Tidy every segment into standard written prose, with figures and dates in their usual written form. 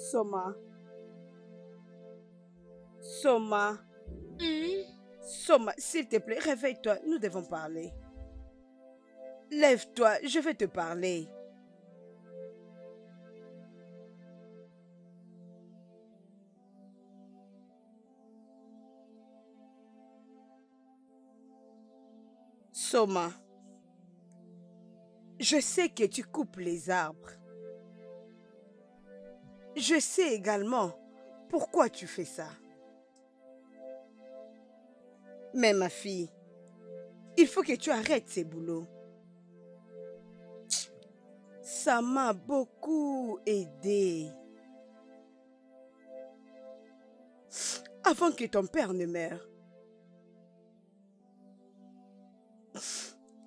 Soma. Soma. Hmm? Soma, s'il te plaît, réveille-toi, nous devons parler. Lève-toi, je vais te parler. Soma, je sais que tu coupes les arbres. Je sais également pourquoi tu fais ça. Mais ma fille, il faut que tu arrêtes ces boulots. Ça m'a beaucoup aidé. Avant que ton père ne meure.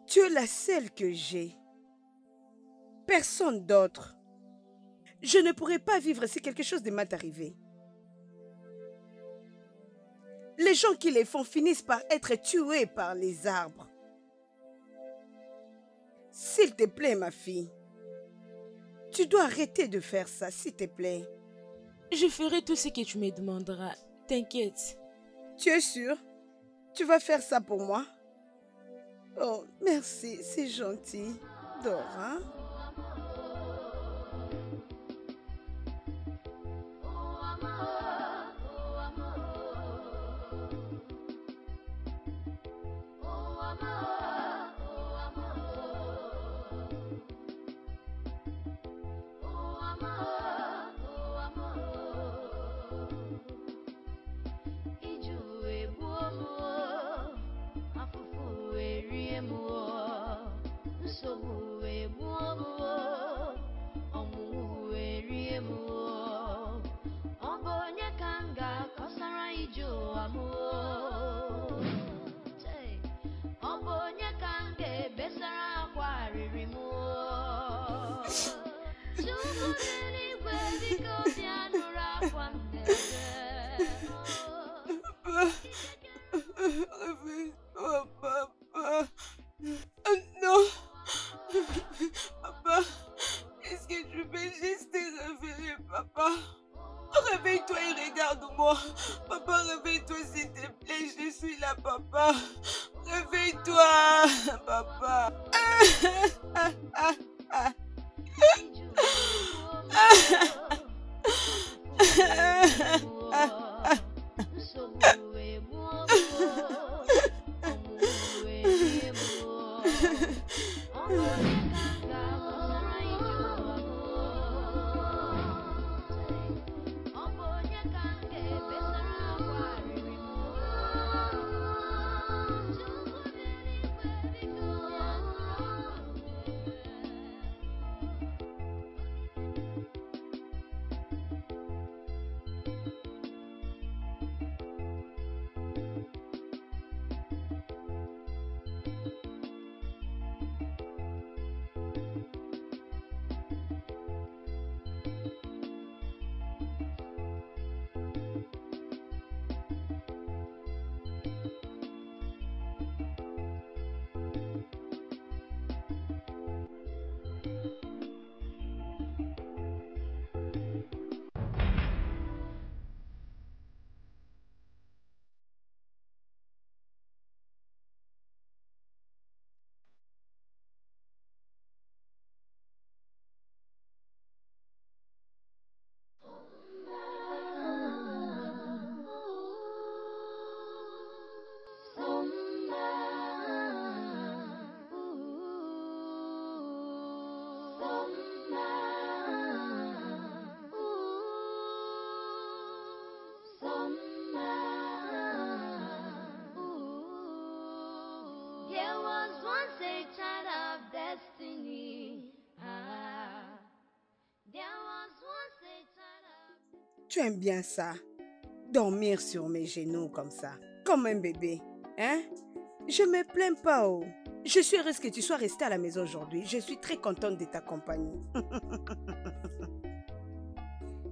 Tu es la seule que j'ai. Personne d'autre. Je ne pourrais pas vivre si quelque chose de m'est arrivé. Les gens qui les font finissent par être tués par les arbres. S'il te plaît, ma fille, tu dois arrêter de faire ça, s'il te plaît. Je ferai tout ce que tu me demanderas. T'inquiète. Tu es sûre? Tu vas faire ça pour moi? Oh, merci, c'est gentil. Dors, hein? Réveille-toi, papa. Non. Papa, est-ce que tu peux juste te réveiller, papa? Réveille-toi et regarde-moi. Papa, réveille-toi s'il te plaît. Je suis là, papa. Réveille-toi, papa. Tu aimes bien ça? Dormir sur mes genoux comme ça, comme un bébé, hein? Je me plains pas, oh. Je suis heureuse que tu sois restée à la maison aujourd'hui. Je suis très contente de ta compagnie.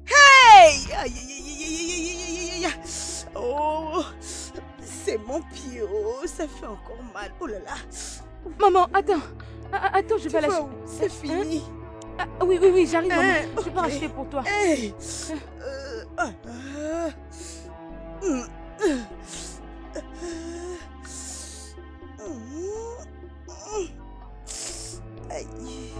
Hey! Aïe, aïe, aïe, aïe, aïe, aïe, aïe, aïe. Oh, c'est mon pied, oh, ça fait encore mal. Oh là là. Maman, attends. Attends, je vais Tu la... vas où? C'est fini. Ah, oui, oui, oui, j'arrive, maman. Je peux Ok. acheter pour toi. Hey. Mm. Aïe.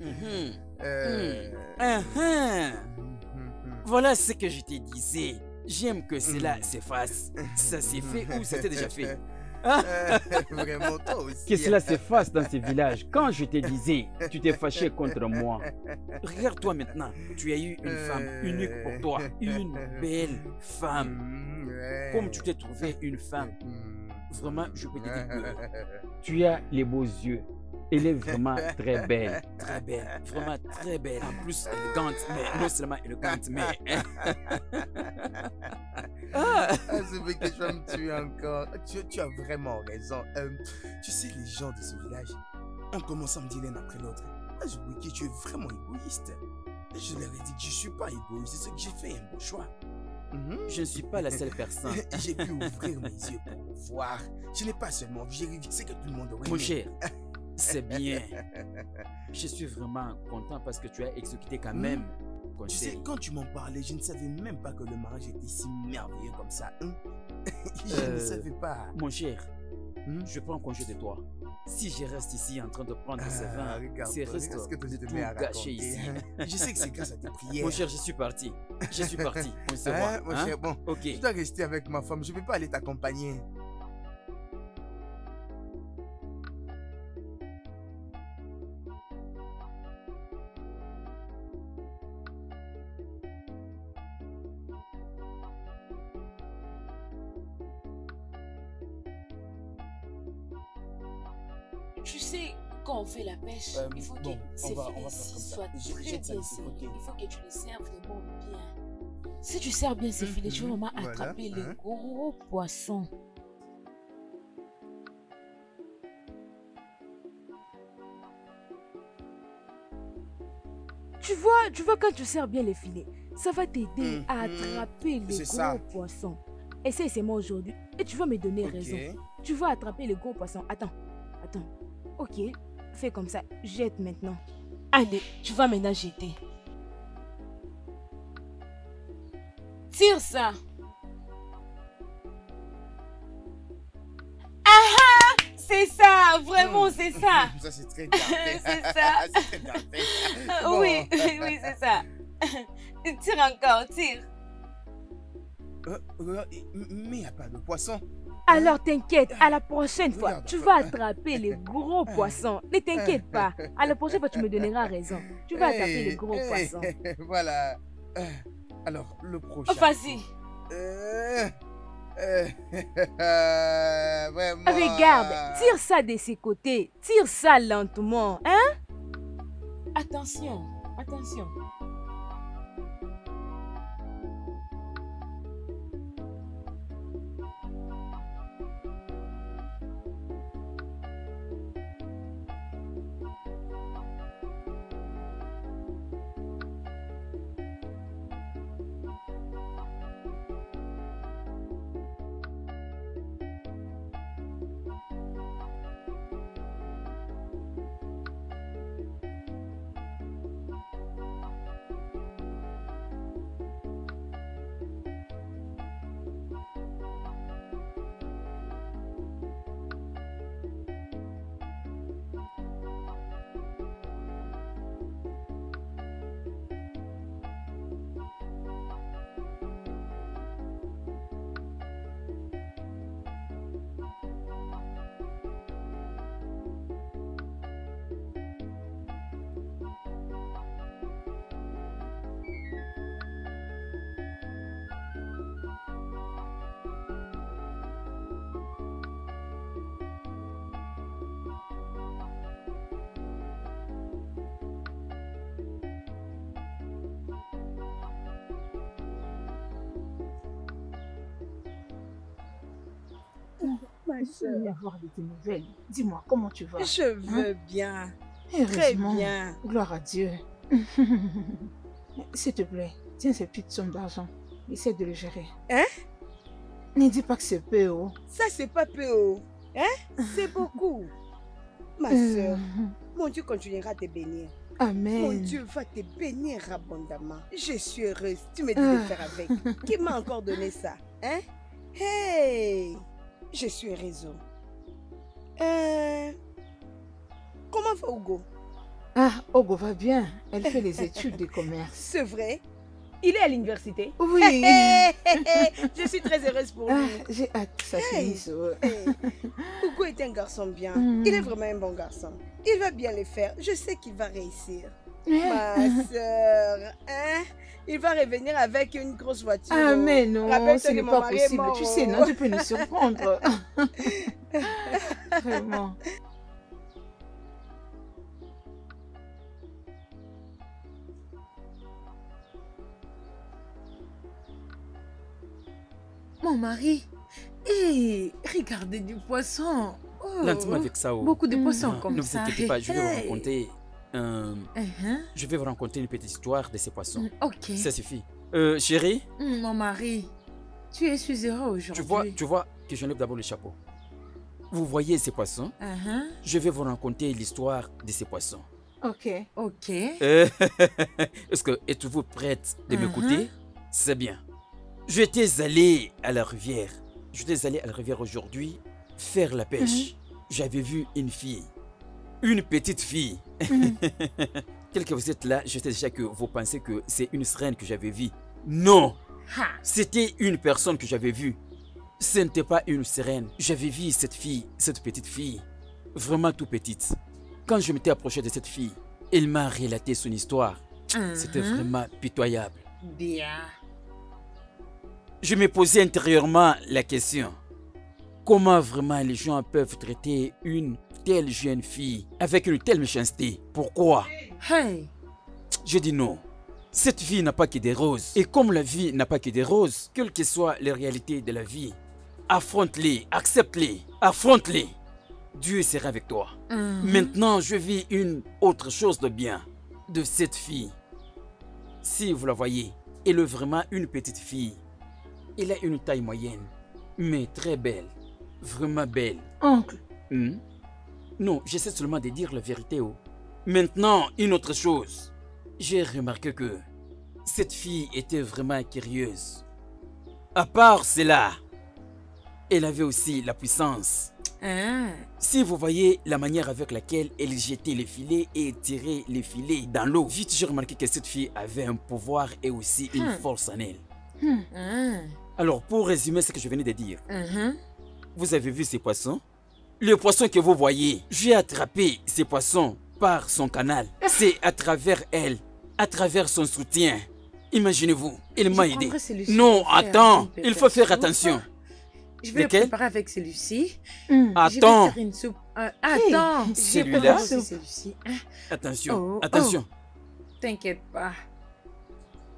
Mhm. Euh, Voilà ce que je te disais. J'aime que cela s'efface. Ça s'est fait ou ça s'est déjà fait? Vraiment, toi aussi. Que cela s'efface dans ces villages. Quand je te disais, tu t'es fâché contre moi. Regarde-toi maintenant. Tu as eu une femme unique pour toi. Une belle femme. Comme tu t'es trouvé une femme. Vraiment, je peux te dire que Tu as les beaux yeux. Elle est vraiment très belle. très belle. Vraiment très belle. En plus, élégante. Mais non seulement élégante, mais... Ah, ce mec que je vais me tuer encore. Tu as vraiment raison. Tu sais, les gens de ce village ont commencé à me dire l'un après l'autre. Ah, je vois que tu es vraiment égoïste. Je leur ai dit que je ne suis pas égoïste, c'est que j'ai fait un bon choix. Je ne suis pas la seule personne. J'ai pu ouvrir mes yeux pour voir. Je n'ai pas seulement vu, j'ai révisé que tout le monde aurait Mon aimé. cher, c'est bien. Je suis vraiment content parce que tu as exécuté quand même. Tu sais, Conseil. quand tu m'en parlais, je ne savais même pas que le mariage était si merveilleux comme ça. Hein? Je ne savais pas. Mon cher, Hmm? je prends congé de toi. Si je reste ici en train de prendre ce vin, Regarde, c'est risque ce que tu de te tout mets à gâcher raconter, ici. hein. Je sais que c'est grâce à tes prières. Mon cher, je suis parti. Je suis parti. On se Hein, voit. mon hein? cher, bon, Ok. je dois rester avec ma femme. Je ne peux pas aller t'accompagner. Tu sais, quand on fait la pêche, il faut bon, que on ces va faire filets-ci comme ça. soient très Jette ça bien de ce serrés. côté. Il faut que tu les serves vraiment bien. Si tu sers bien ces filets, tu vas vraiment Voilà, attraper les hein. gros poissons. Tu vois, quand tu sers bien les filets, ça va t'aider à attraper les C'est gros ça. poissons. Essaye seulement aujourd'hui et tu vas me donner Ok. raison. Tu vas attraper les gros poissons. Attends. Ok, fais comme ça. Jette maintenant. Allez, tu vas maintenant jeter. Tire ça. C'est ça, vraiment, c'est ça. Ça, c'est très bien fait. C'est ça. C'est très bien fait. Bon. Oui, oui, c'est ça. Tire encore, tire. Mais il n'y a pas de poisson. Alors t'inquiète, à la prochaine fois, Regarde. tu vas attraper les gros poissons. Ne t'inquiète pas. À la prochaine fois, tu me donneras raison. Tu vas attraper les gros poissons. Voilà. Alors, le prochain. Vas-y. Vraiment. Regarde, tire ça de ses côtés. Tire ça lentement, hein? Attention, attention. Ma Je soeur, veux avoir de tes nouvelles. Dis-moi, comment tu vas? je veux bien. Très Heureusement. bien. Gloire à Dieu. S'il te plaît, tiens ces petites sommes d'argent. Essaie de le gérer. Hein? Ne dis pas que c'est peu, oh. Ça, c'est pas peu. Hein? C'est beaucoup. Ma soeur, mon Dieu continuera à te bénir. Amen. Mon Dieu va te bénir abondamment. Je suis heureuse. Tu me dis de faire avec. Qui m'a encore donné ça? Hein? Hey! Je suis heureuse. Comment va Hugo? Ah, Ogo va bien. Elle fait les études de commerce. C'est vrai? Il est à l'université? Oui. Je suis très heureuse pour lui. Ah, j'ai hâte que ça finisse. Ouais. Hey, Hugo est un garçon bien. Mm. Il est vraiment un bon garçon. Il va bien le faire. Je sais qu'il va réussir. Ma Ah, soeur, hein? Il va revenir avec une grosse voiture. mais non, Rappelle-toi ce que n'est mon pas mari est possible. mort, Tu sais, non, tu peux nous surprendre. Vraiment. Mon mari, hé, regardez du poisson. Oh, Lentement avec ça. Oh. beaucoup de poissons Ah, comme ne vous ça. inquiétez pas, je vais vous Hey. raconter. Uh-huh. Je vais vous raconter une petite histoire de ces poissons. Ok. Ça suffit. Chérie, Mon mari, tu suis heureux aujourd'hui. tu vois que j'enlève d'abord le chapeau. Vous voyez ces poissons? Uh-huh. Je vais vous raconter l'histoire de ces poissons. Ok, ok. Est-ce que êtes-vous prête de m'écouter? C'est bien. J'étais allé à la rivière. J'étais allé à la rivière aujourd'hui faire la pêche. J'avais vu une fille. Une petite fille. Tel que vous êtes là, je sais déjà que vous pensez que c'est une sirène que j'avais vue. Non! Ha. C'était une personne que j'avais vue. Ce n'était pas une sirène. J'avais vu cette fille, cette petite fille, vraiment tout petite. Quand je m'étais approché de cette fille, elle m'a relaté son histoire. C'était vraiment pitoyable. Bien. Je me posais intérieurement la question. Comment vraiment les gens peuvent traiter une telle jeune fille avec une telle méchanceté? Pourquoi? Hey. Je dis non. Cette vie n'a pas que des roses. Et comme la vie n'a pas que des roses, quelles que soient les réalités de la vie, affronte-les, accepte-les, affronte-les. Dieu sera avec toi. Maintenant, je vis une autre chose de bien de cette fille. Si vous la voyez, elle est vraiment une petite fille. Elle a une taille moyenne, mais très belle. Vraiment belle. Oncle. Non, j'essaie seulement de dire la vérité. Oh. Maintenant, une autre chose. J'ai remarqué que cette fille était vraiment curieuse. À part cela, elle avait aussi la puissance. Si vous voyez la manière avec laquelle elle jetait les filets et tirait les filets dans l'eau, vite j'ai remarqué que cette fille avait un pouvoir et aussi une force en elle. Alors pour résumer ce que je venais de dire, vous avez vu ces poissons? Le poisson que vous voyez, j'ai attrapé ces poissons par son canal. C'est à travers elle, à travers son soutien. Imaginez-vous, il m'a aidé. Non, attends, il faut faire attention. Je vais le Lequel? préparer avec celui-ci. Attends. Je vais faire une soupe. Attends. J'ai celui-là? préparé aussi celui-ci. Attention, Oh, attention. T'inquiète pas.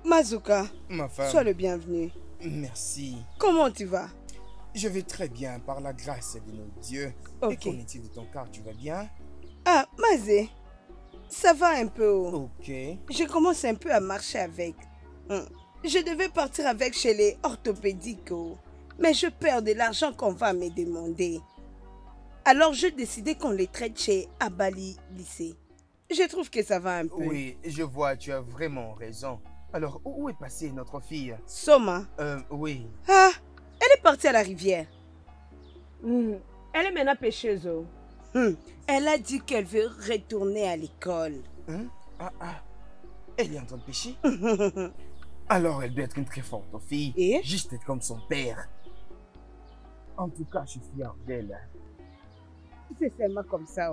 Mazuka, Ma femme, sois le bienvenu. merci. Comment tu vas? Je vais très bien par la grâce de nos dieux. Et Ok. qu'en est-il de ton corps? Tu vas bien? Ah, Mazé, ça va un peu. Ok. Je commence un peu à marcher avec. Je devais partir avec chez les orthopédiques, mais je perds de l'argent qu'on va me demander. Alors j'ai décidé qu'on les traite chez Abali Lycée. Je trouve que ça va un peu. Oui, je vois, tu as vraiment raison. Alors, où est passée notre fille? Soma, Oui. ah, elle est partie à la rivière. Elle est maintenant pêcheuse. Elle a dit qu'elle veut retourner à l'école. Hein? Elle est en train de pêcher? Alors, elle doit être une très forte fille. Et? Juste comme son père. En tout cas, je suis fier d'elle. C'est seulement comme ça.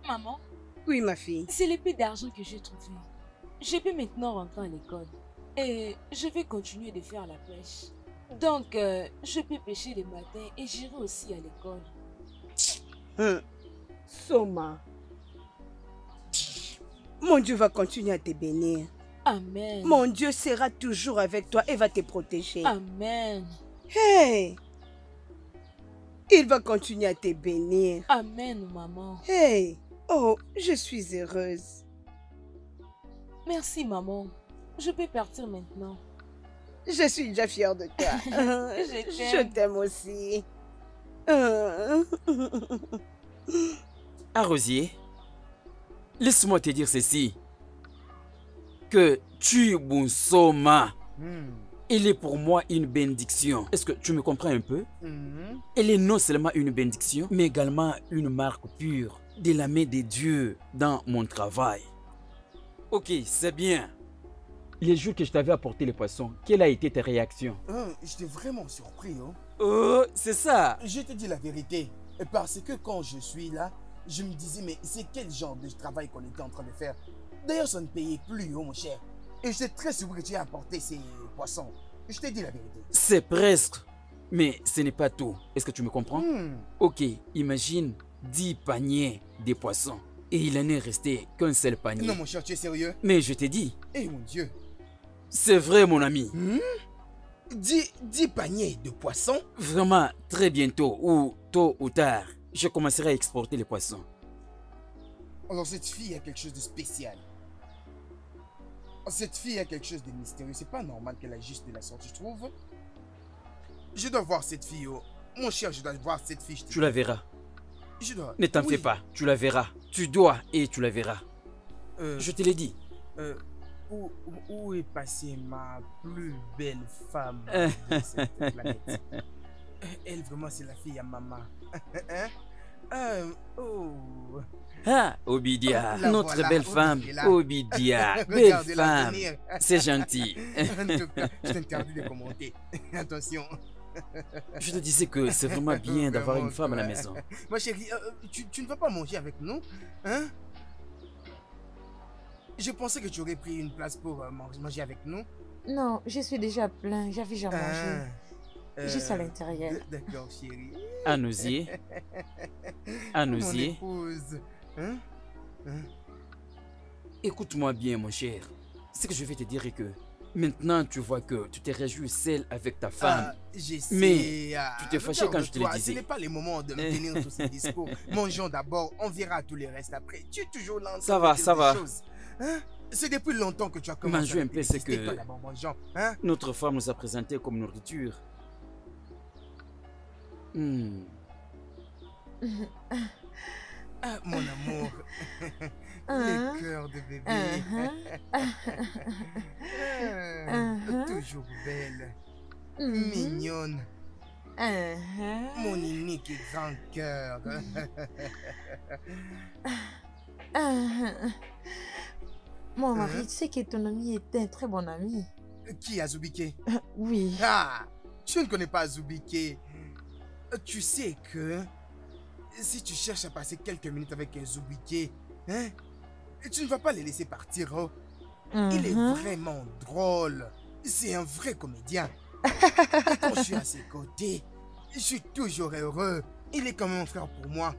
Maman, Oui, ma fille. c'est le peu d'argent que j'ai trouvé. Je peux maintenant rentrer à l'école. Et je vais continuer de faire la pêche. Donc, je peux pêcher le matin et j'irai aussi à l'école. Soma, mon Dieu va continuer à te bénir. Amen. Mon Dieu sera toujours avec toi et va te protéger. Amen. Hey! Il va continuer à te bénir. Amen, maman. Hey! Oh, je suis heureuse. Merci, maman. Je peux partir maintenant. Je suis déjà fière de toi. Je t'aime aussi. Ah, Rosier, laisse-moi te dire ceci. Que Chibounsoma, elle est pour moi une bénédiction. Est-ce que tu me comprends un peu? Elle est non seulement une bénédiction, mais également une marque pure de la main de Dieu dans mon travail. Ok, c'est bien. Les jours que je t'avais apporté les poissons, quelle a été ta réaction? J'étais vraiment surpris. Hein. Oh, c'est ça. Je te dis la vérité. Parce que quand je suis là, je me disais, mais c'est quel genre de travail qu'on était en train de faire? D'ailleurs, ça ne payait plus, mon cher. Et j'étais très surpris que tu aies apporté ces poissons. Je t'ai dit la vérité. C'est presque. Mais ce n'est pas tout. Est-ce que tu me comprends? Ok, imagine 10 paniers de poissons. Et il n'en est resté qu'un seul panier. Non, mon cher, tu es sérieux? Mais je t'ai dit. Eh, mon Dieu. C'est vrai, mon ami. 10 paniers de poissons? Vraiment, très bientôt, ou tôt ou tard, je commencerai à exporter les poissons. Alors, cette fille a quelque chose de spécial. Cette fille a quelque chose de mystérieux. C'est pas normal qu'elle agisse de la sorte, je trouve. Je dois voir cette fille. Oh. Mon cher, je dois voir cette fille. Tu la verras. Je dois... Ne t'en fais pas, tu la verras. Tu dois et tu la verras. Je te l'ai dit. Où est passée ma plus belle femme de cette planète? Elle, vraiment, c'est la fille à maman. Ah, Obidia, La notre voilà, belle femme. Obidia. Obidia, belle Regardez-la femme. venir. C'est gentil. En tout cas, je t'interdis de commenter. Attention. Je te disais que c'est vraiment bien d'avoir une femme à la maison. Ma chérie, tu ne vas pas manger avec nous? Hein? Je pensais que tu aurais pris une place pour manger avec nous. Non, je suis déjà plein. J'avais déjà mangé. Juste à l'intérieur. D'accord, chérie. Anousier. Anousier. Mon épouse. Hein? Écoute-moi bien, mon cher. Ce que je vais te dire est que maintenant tu vois que tu t'es réjoui seul avec ta femme. Mais tu t'es fâché quand je te le disais. Ce n'est pas le moment de me tenir tous ces discours. Mangeons d'abord, on verra tout le reste après. Tu es toujours là en train Ça va, de dire ça des va. choses. Hein? C'est depuis longtemps que tu as commencé Manger à un peu, c'est détester, que toi, d'abord, mangeons, hein? notre femme nous a présenté comme nourriture. Ah, mon amour. Le cœur de bébé. Toujours belle. Mignonne. Mon unique et grand cœur. Mon mari, tu sais que ton ami était un très bon ami. Qui, Azubike? Oui. Ah, tu ne connais pas Azubike. Tu sais que si tu cherches à passer quelques minutes avec Azubike, hein, tu ne vas pas les laisser partir. Oh. Il est vraiment drôle. C'est un vrai comédien. Et quand je suis à ses côtés, je suis toujours heureux. Il est comme un frère pour moi.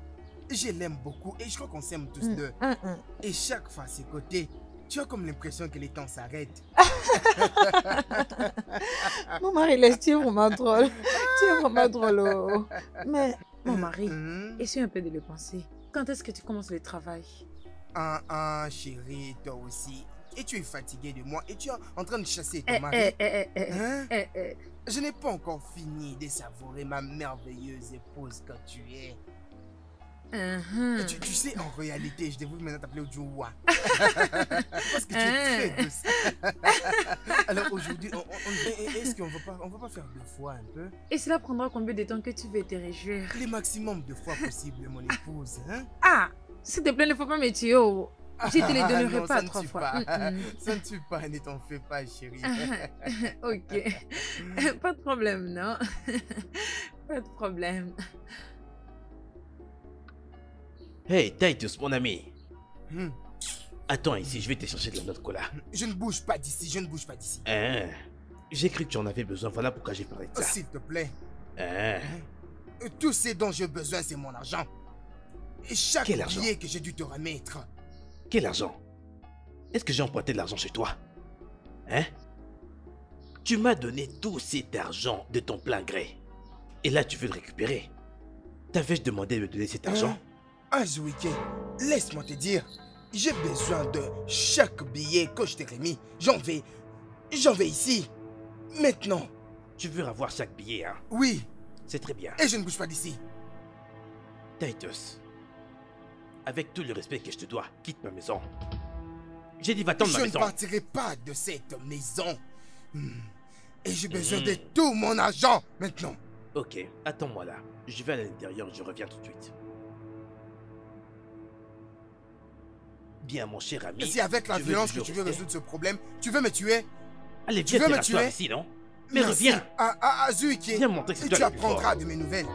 Je l'aime beaucoup et je crois qu'on s'aime tous deux. Et chaque fois à ses côtés, tu as comme l'impression que les temps s'arrêtent. Mon mari, tu es vraiment drôle. Tu es vraiment drôle. Oh. Mais, mon mari, essaie un peu de le penser. Quand est-ce que tu commences le travail? Chérie, toi aussi. Et tu es fatiguée de moi et tu es en train de chasser ton mari. Je n'ai pas encore fini de savourer ma merveilleuse épouse que tu es. Tu sais, en réalité, je devrais maintenant t'appeler Ojuwa. Parce que tu es très douce. Alors aujourd'hui, est-ce qu'on va pas faire 2 fois un peu? Et cela prendra combien de temps que tu veux te réjouir? Le maximum de fois possible, mon épouse. Hein? Ah, s'il te plaît, ne faut pas me tuer. Oh. Je te les donnerai non, pas ça ne 3 tue fois. pas. Ça ne tue pas, ne t'en fais pas, chérie. Ok. Pas de problème, non? Pas de problème. Hey, Titus, mon ami. Attends ici, je vais te chercher de la note cola. Je ne bouge pas d'ici, je ne bouge pas d'ici. J'ai cru que tu en avais besoin, voilà pourquoi j'ai parlé de ça. S'il te plaît. Hein? Tout ce dont j'ai besoin, c'est mon argent. chaque Quel argent? billet que j'ai dû te remettre. Quel argent? Est-ce que j'ai emprunté de l'argent chez toi? Hein? Tu m'as donné tout cet argent de ton plein gré. Et là, tu veux le récupérer. T'avais-je demandé de me donner cet argent? Azuike, laisse-moi te dire, j'ai besoin de chaque billet que je t'ai remis. J'en vais ici. Maintenant. Tu veux avoir chaque billet, hein? Oui, C'est très bien. et je ne bouge pas d'ici. Titus, avec tout le respect que je te dois, quitte ma maison. J'ai dit va-t'en de ma Je ne maison. partirai pas de cette maison. Et j'ai besoin de tout mon argent maintenant. Ok, attends-moi là. Je vais à l'intérieur, je reviens tout de suite. Bien, mon cher ami. Si avec la veux violence que toujours tu veux rester? résoudre ce problème, tu veux me tuer? Allez, tu viens veux me t'asseoir tuer? ici, non? Mais Merci. reviens. Azuike, Viens montrer que c'est et toi tu le plus apprendras fort. de mes nouvelles.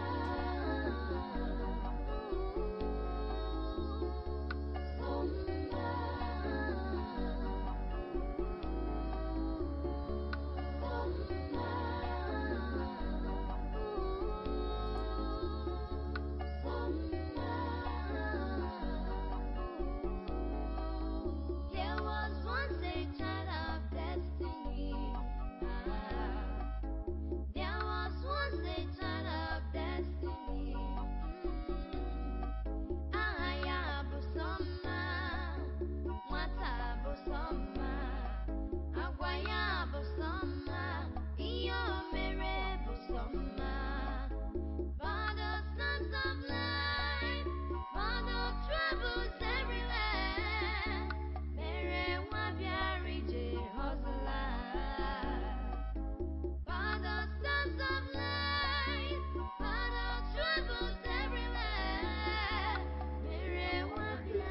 There was once a child of destiny. There was once a child of destiny. Aya busoma, mwata busoma, agwaya busoma, iyo mere busoma. For the sons of life, for the troubles everywhere. Mere wabiari Jehoshaphat. For the sons of life, for the troubles everywhere. Mere wabiari.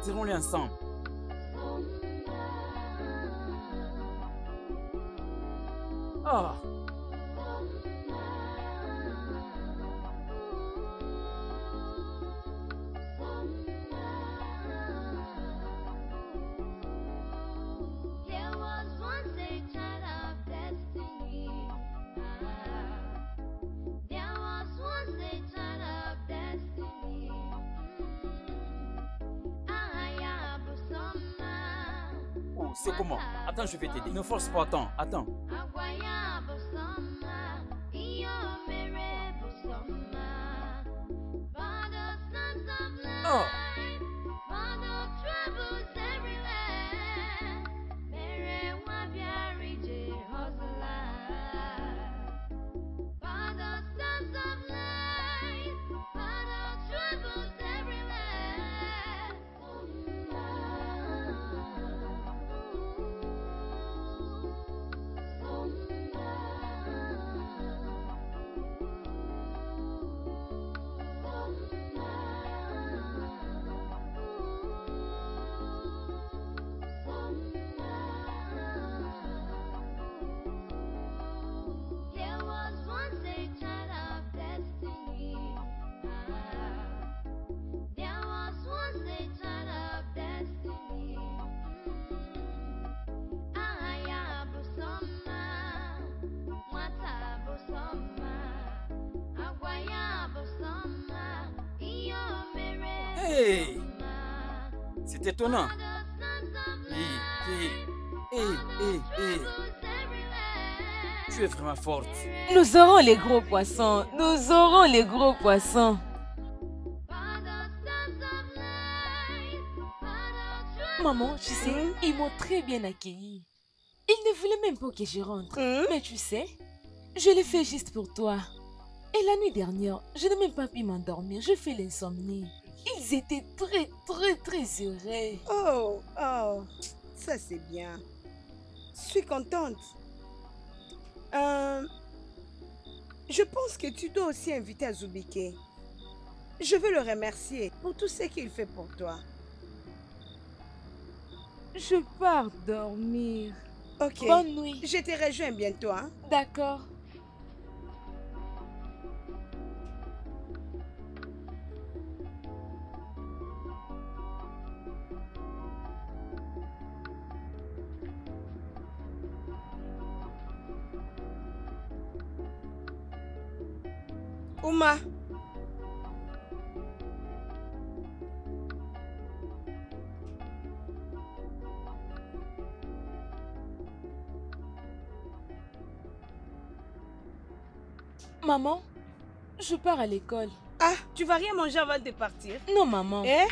Tirons-les ensemble. Ah, There was once a child of destiny. There was once a child of destiny. Aya busoma. oh, c'est comment? Attends, je vais t'aider. Ne force pas, attends. Agwaya busoma. Iyo mere busoma. For the sons of life. Oh. For the troubles everywhere. Mere wabiari Jehoshaphat. For the sons of life. For the troubles everywhere. There was once a child of destiny. There was once a child of destiny. Aya busoma, mwata busoma, agwaya busoma, iyo mere Hey, busoma. c'est étonnant. For the sons of Hé, tu es vraiment forte. Nous aurons les gros poissons. Nous aurons les gros poissons. Maman, tu sais, ils m'ont très bien accueilli. Ils ne voulaient même pas que je rentre. Mais tu sais, je l'ai fait juste pour toi. Et la nuit dernière, je n'ai même pas pu m'endormir. Je fais l'insomnie. Ils étaient très heureux. Oh, ça c'est bien. Je suis contente. Je pense que tu dois aussi inviter Azubike. Je veux le remercier pour tout ce qu'il fait pour toi. Je pars dormir. Ok. Bonne nuit. Je te rejoins bientôt. Hein? D'accord. Ouma. Maman, je pars à l'école. Ah, tu vas rien manger avant de partir? Non, maman. Eh?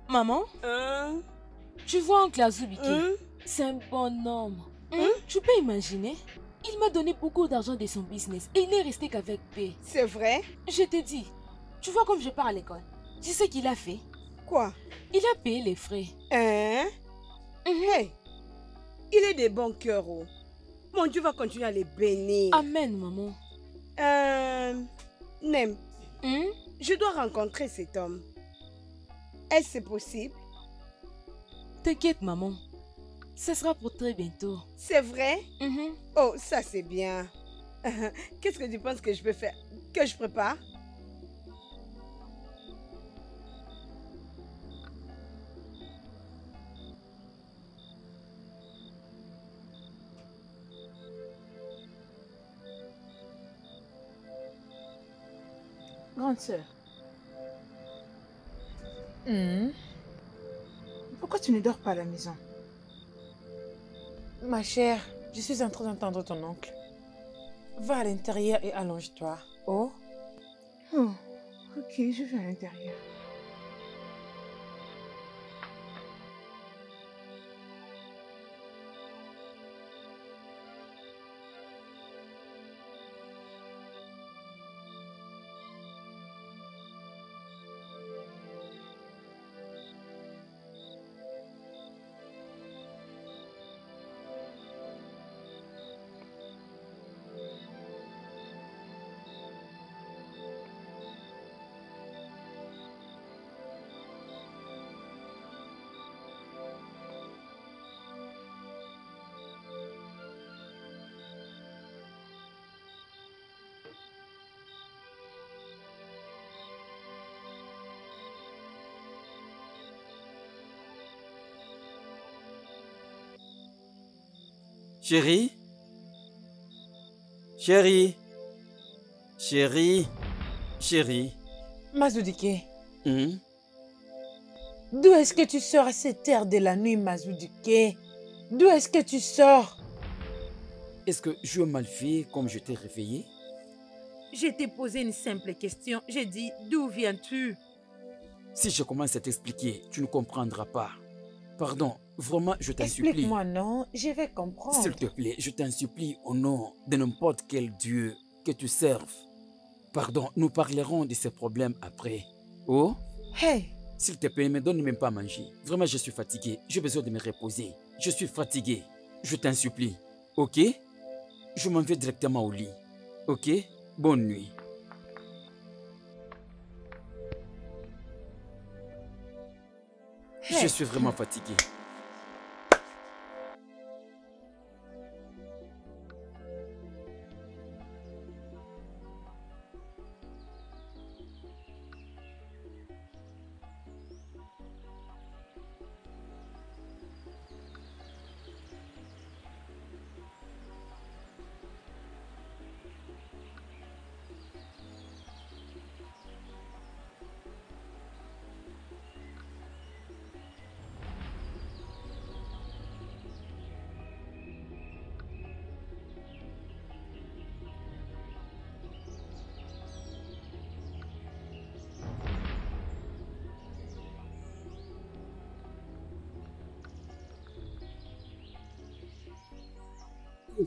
Maman, tu vois oncle Azubike? C'est un bon homme. Tu peux imaginer? Il m'a donné beaucoup d'argent de son business et il n'est resté qu'avec paix. C'est vrai? Je te dis, tu vois comme je pars à l'école. Tu sais ce qu'il a fait? Quoi? Il a payé les frais. Hein? Hey, il est de bon cœur. Oh. Mon Dieu va continuer à les bénir. Amen, maman. Nem, je dois rencontrer cet homme. Est-ce que c'est possible? T'inquiète, maman. Ça sera pour très bientôt. C'est vrai? Oh, ça c'est bien. Qu'est-ce que tu penses que je peux faire? Que je prépare? Grande sœur. Pourquoi tu ne dors pas à la maison? Ma chère, je suis en train d'entendre ton oncle. Va à l'intérieur et allonge-toi. Oh? Oh, ok, je vais à l'intérieur. Chérie? Chérie? Chérie? Chérie? Mazudike, Hum? d'où est-ce que tu sors à cette heure de la nuit, Mazudike? D'où est-ce que tu sors? Est-ce que je suis mal fait comme je t'ai réveillé? Je t'ai posé une simple question. J'ai dit, d'où viens-tu? Si je commence à t'expliquer, tu ne comprendras pas. Pardon, vraiment, je t'en supplie. Explique-moi, non, je vais comprendre. S'il te plaît, je t'en supplie au nom de n'importe quel Dieu que tu serves. Pardon, nous parlerons de ces problèmes après. Oh? Hey! S'il te plaît, ne me donne même pas à manger. Vraiment, je suis fatigué. J'ai besoin de me reposer. Je suis fatigué. Je t'en supplie. Ok? Je m'en vais directement au lit. Ok? Bonne nuit. Hey. Je suis vraiment fatigué.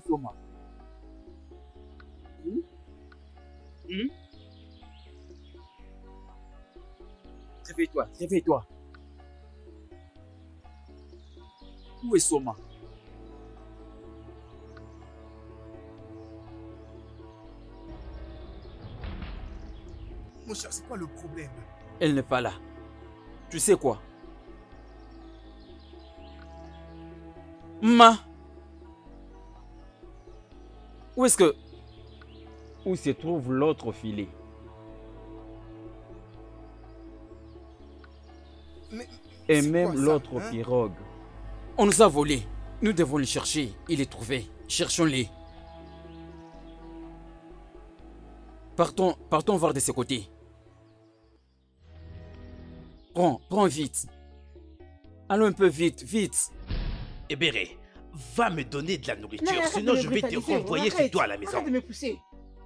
Thomas. Réveille-toi, réveille-toi. Où est Soma? Mon cher, c'est quoi le problème? Elle n'est pas là. Tu sais quoi? Ma. Où est-ce que... Où se trouve l'autre filet? Et C'est même quoi ça, l'autre hein? pirogue. On nous a volés. Nous devons les chercher. Il est trouvé. Cherchons-les. Partons voir de ce côté. Prends vite. Allons un peu vite, vite. Ebere, va me donner de la nourriture, Non, arrête sinon de me je vais te brutaliser, renvoyer chez arrête. toi à la maison. Arrête de me pousser.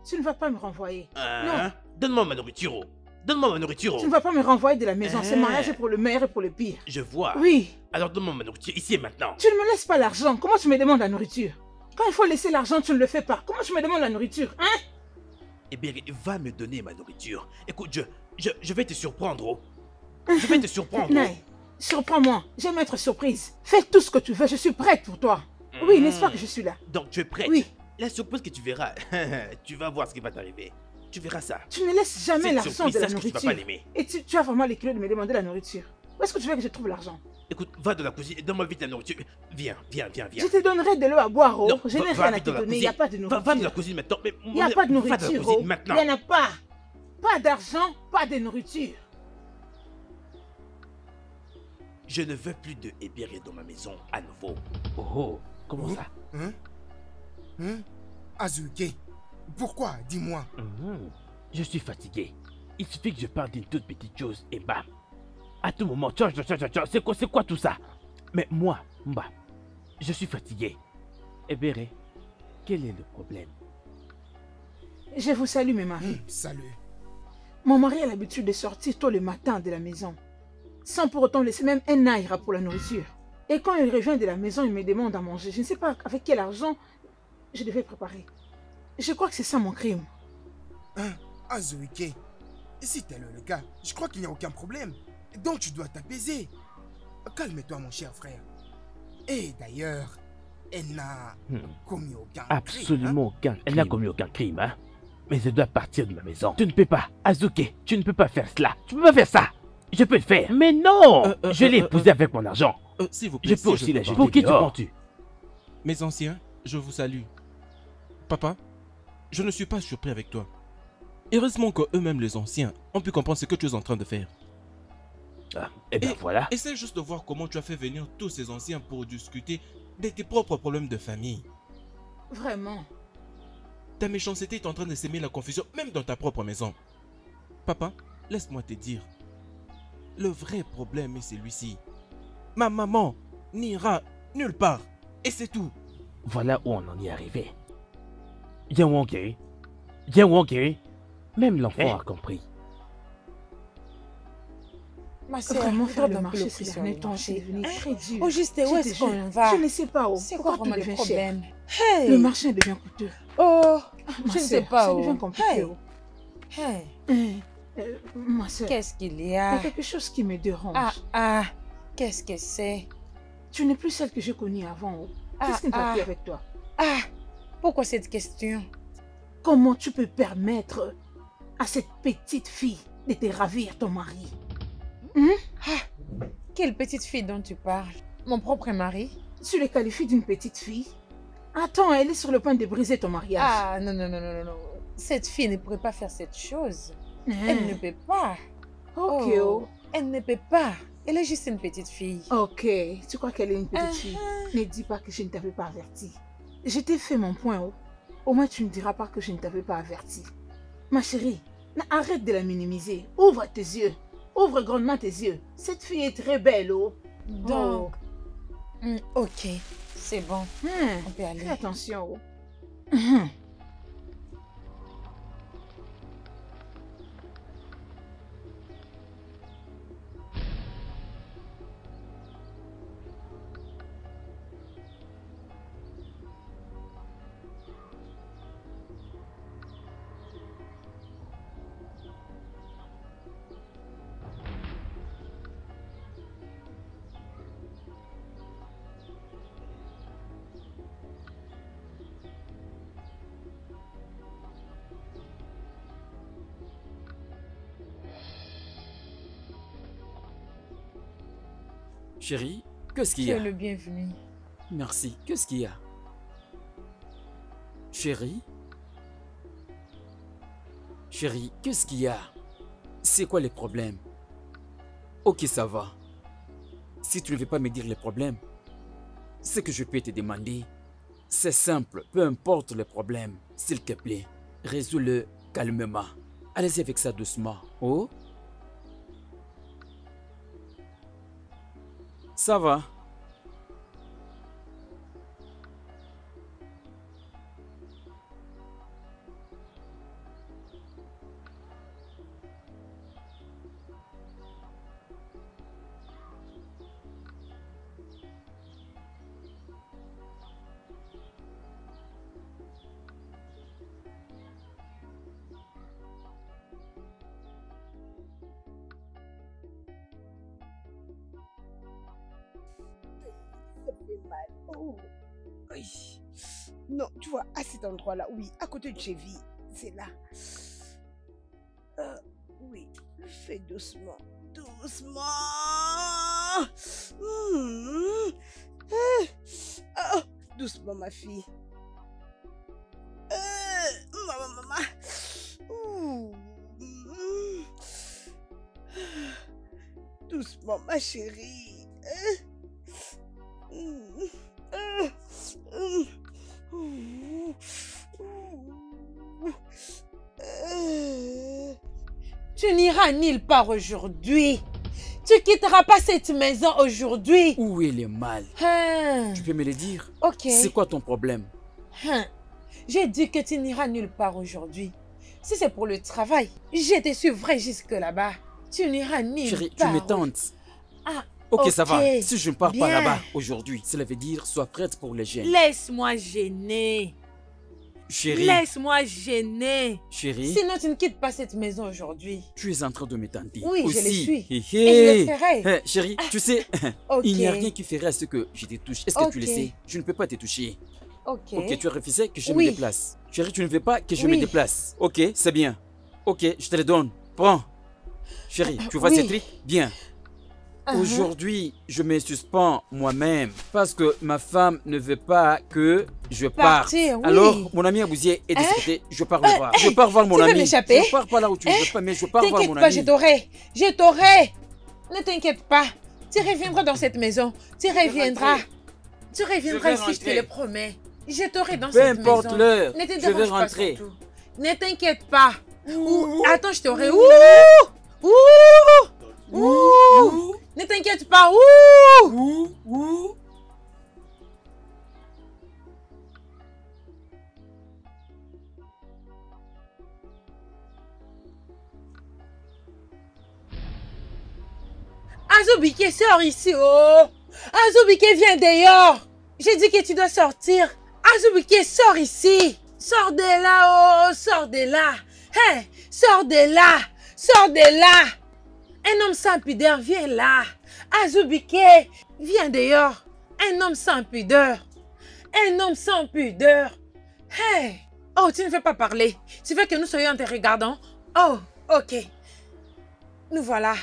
Tu ne vas pas me renvoyer. Hein? Donne-moi ma nourriture. Oh. Donne-moi ma nourriture. Tu ne vas pas me renvoyer de la maison. Ce Hein? mariage est pour le meilleur et pour le pire. Je vois. Oui. Alors donne-moi ma nourriture ici et maintenant. Tu ne me laisses pas l'argent. Comment tu me demandes la nourriture? Quand il faut laisser l'argent, tu ne le fais pas. Comment tu me demandes la nourriture? Hein? Ebere, va me donner ma nourriture. Écoute, je vais te surprendre. Oh. Je vais te surprendre. Non. Surprends-moi. J'aime être surprise. Fais tout ce que tu veux. Je suis prête pour toi. Oui, n'est-ce pas que je suis là? Donc tu es prête? Oui. La surprise que tu verras, tu vas voir ce qui va t'arriver. Tu verras ça. Tu ne laisses jamais Cette l'argent surprise, de la sache que tu vas nourriture. pas l'aimer. Et tu as vraiment les kilos de me demander la nourriture. Où est-ce que tu veux que je trouve l'argent? Écoute, va dans la cuisine et donne-moi vite la nourriture. Viens. Je te donnerai de l'eau à boire, oh. Non, Je n'ai va rien à vite te dans la donner. Il cuisine. n'y a pas de Va nourriture. dans la cuisine maintenant. Mais, Il n'y a pas de Va dans la nourriture, cuisine oh. maintenant. Il n'y en a pas. Pas d'argent, pas de nourriture. Je ne veux plus de Ebere dans ma maison à nouveau. Oh, comment ça? Azuke, pourquoi? Dis-moi. Je suis fatigué. Il suffit que je parle d'une toute petite chose et bam. À tout moment, tchao, c'est quoi tout ça? Mais moi, Mba, je suis fatigué. Ebere, quel est le problème? Je vous salue, mes maris. Salut. Mon mari a l'habitude de sortir tôt le matin de la maison, sans pour autant laisser même un naira pour la nourriture. Et quand il revient de la maison, il me demande à manger. Je ne sais pas avec quel argent je devais préparer. Je crois que c'est ça mon crime. Azuke, si tel est le cas, je crois qu'il n'y a aucun problème. Donc tu dois t'apaiser. Calme-toi, mon cher frère. Et d'ailleurs, elle n'a commis aucun Absolument aucun. Elle n'a commis aucun crime, hein. Mais elle doit partir de ma maison. Tu ne peux pas, Azuke, tu ne peux pas faire cela. Tu peux pas faire ça. Je peux le faire. Mais non, je l'ai épousée avec mon argent. S'il vous plaît, Je peux aussi la peux jeter. pas. Pour qui te prends-tu? Mes anciens, je vous salue. Papa, je ne suis pas surpris avec toi. Heureusement que eux-mêmes, les anciens, ont pu comprendre ce que tu es en train de faire. Et bien voilà. Essaie juste de voir comment tu as fait venir tous ces anciens pour discuter de tes propres problèmes de famille. Vraiment. Ta méchanceté est en train de s'aimer la confusion, même dans ta propre maison. Papa, laisse-moi te dire. Le vrai problème est celui-ci. Ma maman n'ira nulle part. Et c'est tout. Voilà où on en est arrivé. Yawonke, même l'enfant a compris. Ma soeur, vraiment faire le marché ces derniers temps, c'est devenu très dur. Au juste, où est-ce qu'on va? Je ne sais pas. C'est quoi vraiment le problème? Hey. Le marché devient coûteux. Oh, je ne sais pas. Ça devient compliqué. Hey. Ma soeur. Qu'est-ce qu'il y Il y a? a quelque chose qui me dérange. Qu'est-ce que c'est? Tu n'es plus celle que j'ai connue avant. Qu'est-ce qui ne va plus avec toi? Pourquoi cette question? Comment tu peux permettre à cette petite fille de te ravir ton mari? Quelle petite fille dont tu parles? Mon propre mari? Tu le qualifies d'une petite fille? Attends, elle est sur le point de briser ton mariage. Non. Cette fille ne pourrait pas faire cette chose. Elle ne peut pas. Ok. Elle ne peut pas. Elle est juste une petite fille. Ok, tu crois qu'elle est une petite fille? Ne dis pas que je ne t'avais pas averti. Je t'ai fait mon point. Au moins, tu ne diras pas que je ne t'avais pas averti. Ma chérie, arrête de la minimiser. Ouvre tes yeux. Ouvre grandement tes yeux. Cette fille est très belle, Donc, ok, c'est bon. On peut aller. Fais attention. Chérie, qu'est-ce qu'il y Tu a? es le bienvenu. Merci. Qu'est-ce qu'il y a? Chérie? Chérie, qu'est-ce qu'il y a? C'est quoi les problèmes? Ok, ça va. si tu ne veux pas me dire les problèmes, ce que je peux te demander, c'est simple, peu importe le problème, s'il te plaît, résous-le calmement. Allez-y avec ça doucement. Oh? Ça va? Ça fait mal. Oh. Oui. Non, tu vois, à cet endroit-là, oui, à côté de cheville, c'est là. Oui, fais doucement, doucement. Doucement, ma fille. Maman. Doucement, ma chérie. Tu n'iras nulle part aujourd'hui. Tu quitteras pas cette maison aujourd'hui. Où est le mal? Tu peux me le dire? Ok. C'est quoi ton problème? J'ai dit que tu n'iras nulle part aujourd'hui. Si c'est pour le travail, je te suivrai jusque là-bas. Tu n'iras nulle Chérie, part. tu me tentes. Ah, ok, ça va. Si je ne pars bien. pas là-bas aujourd'hui, cela veut dire sois prête pour les gènes. Laisse-moi gêner. Chérie. Laisse-moi gêner. Chérie. Sinon, tu ne quittes pas cette maison aujourd'hui. Tu es en train de me tenter. Oui, aussi. je le suis. Et je le ferai. Chérie, tu sais, Ok. il n'y a rien qui ferait à ce que je te touche. Est-ce que Ok. tu le sais? Je ne peux pas te toucher. Ok. Ok, tu as refusé que je Oui. me déplace. Chérie, tu ne veux pas que je me Oui. déplace. Ok, c'est bien. Ok, je te le donne. Prends. Chérie, tu vois Oui. ces trucs? Bien. Aujourd'hui, je me suspends moi-même parce que ma femme ne veut pas que je parte. Partir, oui. Alors, mon ami Abouzier est discuté. Je pars le voir. Je pars voir mon tu veux ami. m'échapper? Je pars pas là où tu ne veux pas, mais je pars voir mon T'inquiète pas, ami. je t'aurai. Je t'aurai. Ne t'inquiète pas. Tu reviendras dans cette maison. Tu reviendras. Tu reviendras vais ici, je te rentrer. le promets. Je t'aurai dans Peu cette maison. importe l'heure, Ne te je vais dérange pas rentrer. surtout. Ne t'inquiète pas. Attends, je t'aurai. Ne t'inquiète pas. Azubike, sors ici, oh! Azubike, viens dehors! J'ai dit que tu dois sortir. Azubike, sors ici! Sors de là, oh! Sors de là! Hey! Sors de là! Sors de là! Un homme sans pudeur, viens là! Azubike, viens dehors! Un homme sans pudeur! Un homme sans pudeur! Hey! Oh, tu ne veux pas parler. Tu veux que nous soyons en te regardant? Oh, ok. Nous voilà.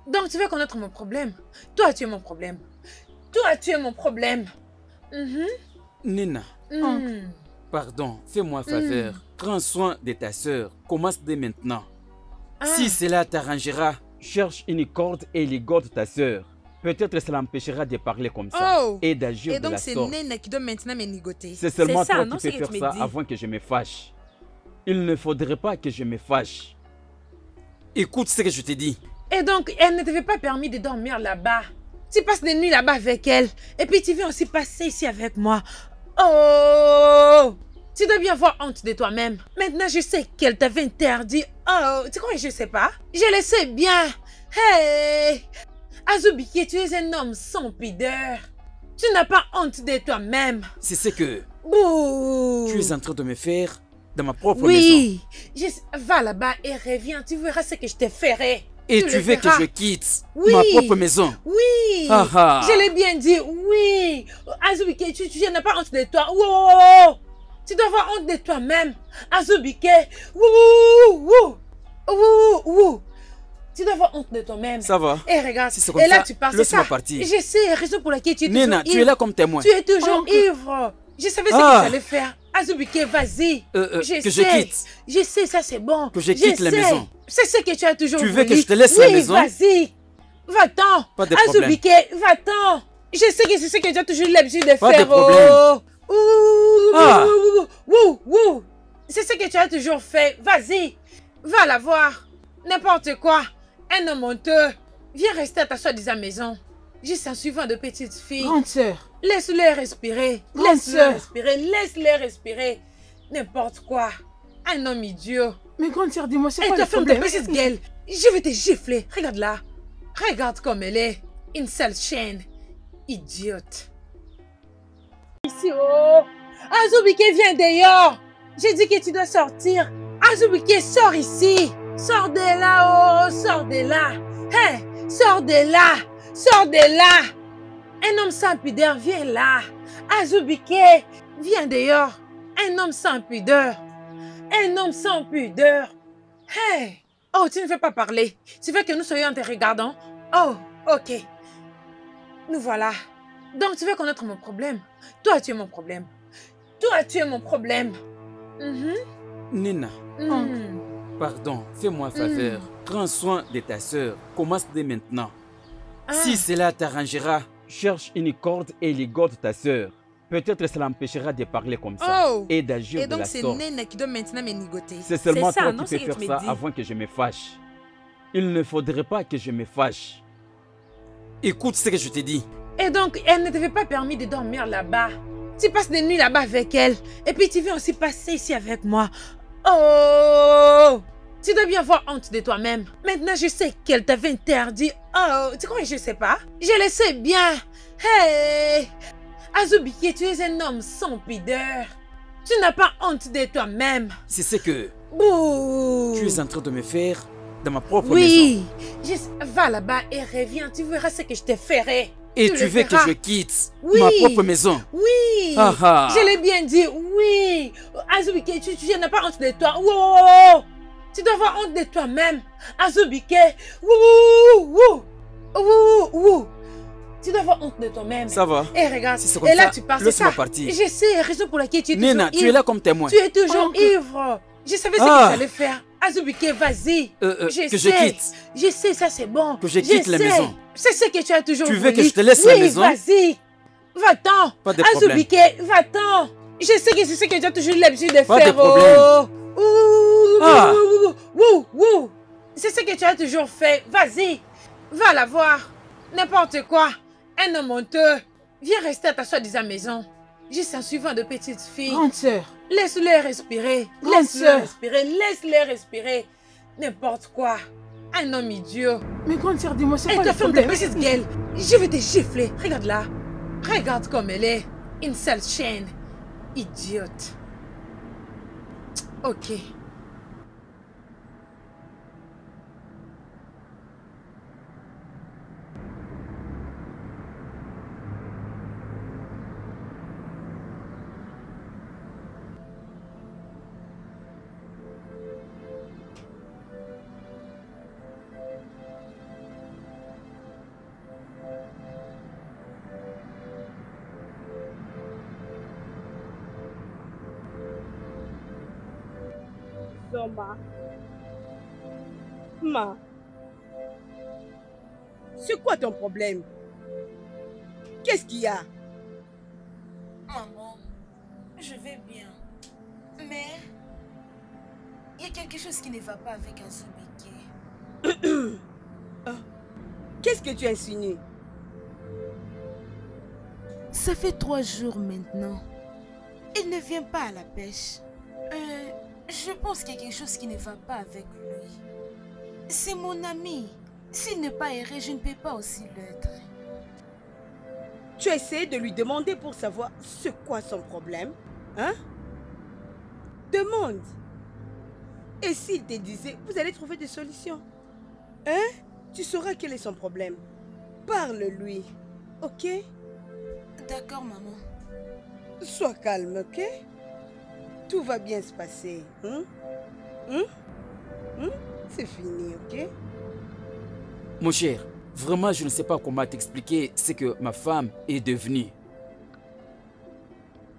Donc, tu veux connaître mon problème? Toi, tu es mon problème. Toi, tu es mon problème. Nina, pardon, fais-moi faveur. Prends soin de ta sœur. Commence dès maintenant. Si cela t'arrangera, cherche une corde et ligorde ta sœur. Peut-être cela l'empêchera de parler comme ça et d'agir de la sorte. Et donc, c'est Nena qui doit maintenant me nigoter. C'est seulement ça, toi non, qui peux faire ça avant que je me fâche. Il ne faudrait pas que je me fâche. Écoute ce que je te dis. Et donc, elle ne t'avait pas permis de dormir là-bas. Tu passes des nuits là-bas avec elle. Et puis, tu viens aussi passer ici avec moi. Oh! Tu dois bien avoir honte de toi-même. Maintenant, je sais qu'elle t'avait interdit. Oh, tu crois que je ne sais pas? Je le sais bien. Hey! Azubike, tu es un homme sans pudeur. Tu n'as pas honte de toi-même. C'est ce que Ouh. tu es en train de me faire dans ma propre Oui. maison. Va là-bas et reviens. Tu verras ce que je te ferai. Et tu veux que je quitte ma propre maison? Oui. Ah ah. Je l'ai bien dit. Oui. Azubike, tu n'as pas honte de toi. Wow. Tu dois avoir honte de toi-même. Azubike. Tu dois avoir honte de toi-même. Ça va. Et regarde. Si c'est comme et là, ça, tu pars. laisse-moi partir. Je sais la raison pour laquelle tu es toujours Nena, ivre. tu es là comme témoin. Tu es toujours ivre. Je savais ce que tu allais faire. Azubike, vas-y. Que je quitte. Je sais, ça c'est bon. Que je quitte la maison. C'est ce que tu as toujours voulu. Tu veux que je te laisse la maison? Oui, vas-y. Va-t'en. Pas de problème. Azubike, va-t'en. Je sais que c'est ce que tu as toujours l'habitude de Pas de faire. problème. Ah. Ouh. C'est ce que tu as toujours fait. Vas-y. Va la voir. N'importe quoi. Un homme honteux. Viens rester à ta soi-disant maison. Juste en suivant de petites filles. Grande sœur. Laisse-les respirer. Grande Laisse-les sœur. respirer. Laisse-les respirer. N'importe quoi. Un homme idiot. Mais grande sœur, dis-moi, c'est Et quoi toi, le femme de problème? petite gueule. Je vais te gifler. Regarde-la. Regarde comme elle est. Une sale chaîne. Idiote. Ici, oh. Azubike, viens dehors. J'ai dit que tu dois sortir. Azubike, sors ici. Sors de là, oh. Sors de là. Hey, sors de là. Sors de là. Un homme sans pudeur, viens là. Azubike, viens dehors. Un homme sans pudeur. Un homme sans pudeur. Hey. Oh, tu ne veux pas parler. Tu veux que nous soyons en te regardant? Oh, ok. Nous voilà. Donc, tu veux connaître mon problème? Toi, tu es mon problème. Toi, tu es mon problème. Nina, pardon, fais-moi un faveur. Prends soin de ta sœur. Commence dès maintenant. Si cela t'arrangera, cherche une corde et ligote ta sœur. Peut-être cela l'empêchera de parler comme ça et d'agir de la sorte. Et donc, c'est Nene qui doit maintenant me ligoter. C'est seulement ça, toi non, qui peux faire ça avant que je me fâche. Il ne faudrait pas que je me fâche. Écoute ce que je te dis. Et donc, elle ne t'avait pas permis de dormir là-bas. Tu passes des nuits là-bas avec elle. Et puis, tu viens aussi passer ici avec moi. Oh! Tu dois bien avoir honte de toi-même. Maintenant, je sais qu'elle t'avait interdit. Oh, tu crois que je ne sais pas? Je le sais bien. Hey! Azubike, tu es un homme sans pudeur. Tu n'as pas honte de toi-même. C'est ce que Bouh! tu es en train de me faire dans ma propre maison. Oui. Juste va là-bas et reviens. Tu verras ce que je te ferai. Et tu le veux que verras. je quitte Oui. ma propre maison? Oui. Ah ah. Je l'ai bien dit. Oui. Azubike, tu n'as pas honte de toi. Wow. Tu dois avoir honte de toi-même. Azubike. Wouh. Tu dois avoir honte de toi-même. Ça va. Et regarde. Si c'est comme et là, ça, tu pars. C'est ça. laisse-moi partir. Je sais la raison pour laquelle tu es toujours Nina, ivre. tu es là comme témoin. Tu es toujours ivre. Je savais ce que j'allais faire. Azubike, vas-y. Que je quitte. Je sais, ça c'est bon. Que je quitte la maison. C'est ce que tu as toujours Tu voulu. veux que je te laisse la maison? Vas-y. Va-t'en. Pas de problème. Azubike, va-t'en. Je sais que c'est ce que tu as toujours l'habitude de Pas faire. de problème. Ouh. C'est ce que tu as toujours fait. Vas-y. Va la voir. N'importe quoi. Un homme honteux. Viens rester à ta soi-disant maison. Juste en suivant de petites filles. Grande sœur. Laisse-les respirer. Grande Laisse-les sœur. respirer. Laisse-les respirer. N'importe quoi. Un homme idiot. Mais grande sœur, dis-moi, c'est Et quoi toi, le femme de problème? petite gueule, je vais te gifler. Regarde-la. Regarde comme elle est. Une sale chaîne. Idiote. Ok. Zomba. Ma. C'est quoi ton problème? Qu'est-ce qu'il y a? Maman, je vais bien. Mais il y a quelque chose qui ne va pas avec Azubike. Qu'est-ce que tu insinues? Ça fait 3 jours maintenant. Il ne vient pas à la pêche. Je pense qu'il y a quelque chose qui ne va pas avec lui. C'est mon ami. S'il n'est pas erré, je ne peux pas aussi l'être. Tu as essayé de lui demander pour savoir c'est quoi son problème? Hein? Demande. Et s'il te disait, vous allez trouver des solutions. Hein? Tu sauras quel est son problème. Parle-lui. Ok? D'accord, maman. Sois calme, ok? Tout va bien se passer. C'est fini, ok? Mon cher, vraiment, je ne sais pas comment t'expliquer ce que ma femme est devenue.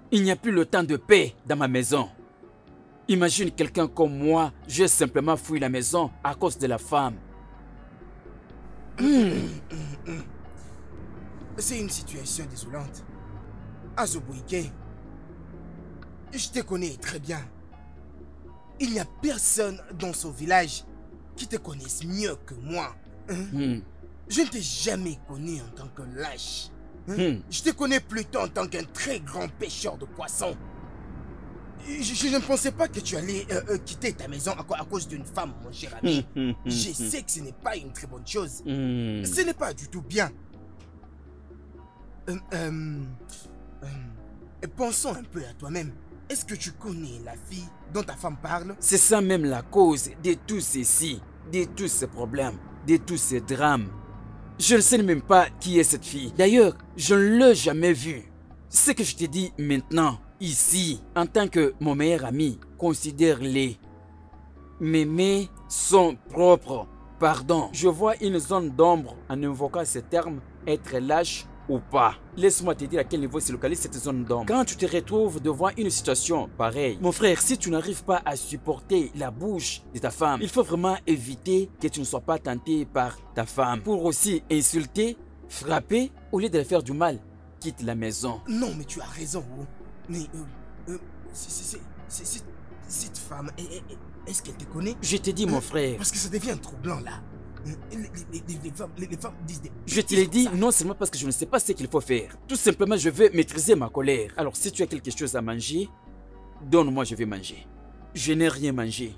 Il n'y a plus le temps de paix dans ma maison. Imagine quelqu'un comme moi, j'ai simplement fui la maison à cause de la femme. C'est une situation désolante. Azobuike, je te connais très bien. Il n'y a personne dans ce village qui te connaisse mieux que moi. Je ne t'ai jamais connu en tant que lâche. Je te connais plutôt en tant qu'un très grand pêcheur de poissons. Je ne pensais pas que tu allais quitter ta maison à cause d'une femme, mon cher ami. Je sais que ce n'est pas une très bonne chose. Ce n'est pas du tout bien. Pensons un peu à toi-même. Est-ce que tu connais la fille dont ta femme parle? C'est ça même la cause de tout ceci, de tous ces problèmes, de tous ces drames. Je ne sais même pas qui est cette fille. D'ailleurs, je ne l'ai jamais vue. Ce que je te dis maintenant, ici, en tant que mon meilleur ami, considère-les. Mes mains sont propres. Pardon, je vois une zone d'ombre en invoquant ce terme, être lâche ou pas. Laisse-moi te dire à quel niveau se localise cette zone d'ombre. Quand tu te retrouves devant une situation pareille, mon frère, si tu n'arrives pas à supporter la bouche de ta femme, il faut vraiment éviter que tu ne sois pas tenté par ta femme. Pour aussi insulter, frapper, au lieu de la faire du mal, quitte la maison. Non, mais tu as raison. Mais cette femme, est-ce qu'elle te connaît? Je te dis, mon frère. Parce que ça devient troublant là. Les femmes disent des... Je te l'ai dit non seulement parce que je ne sais pas ce qu'il faut faire. Tout simplement, je veux maîtriser ma colère. Alors, si tu as quelque chose à manger, donne-moi, je vais manger. Je n'ai rien mangé.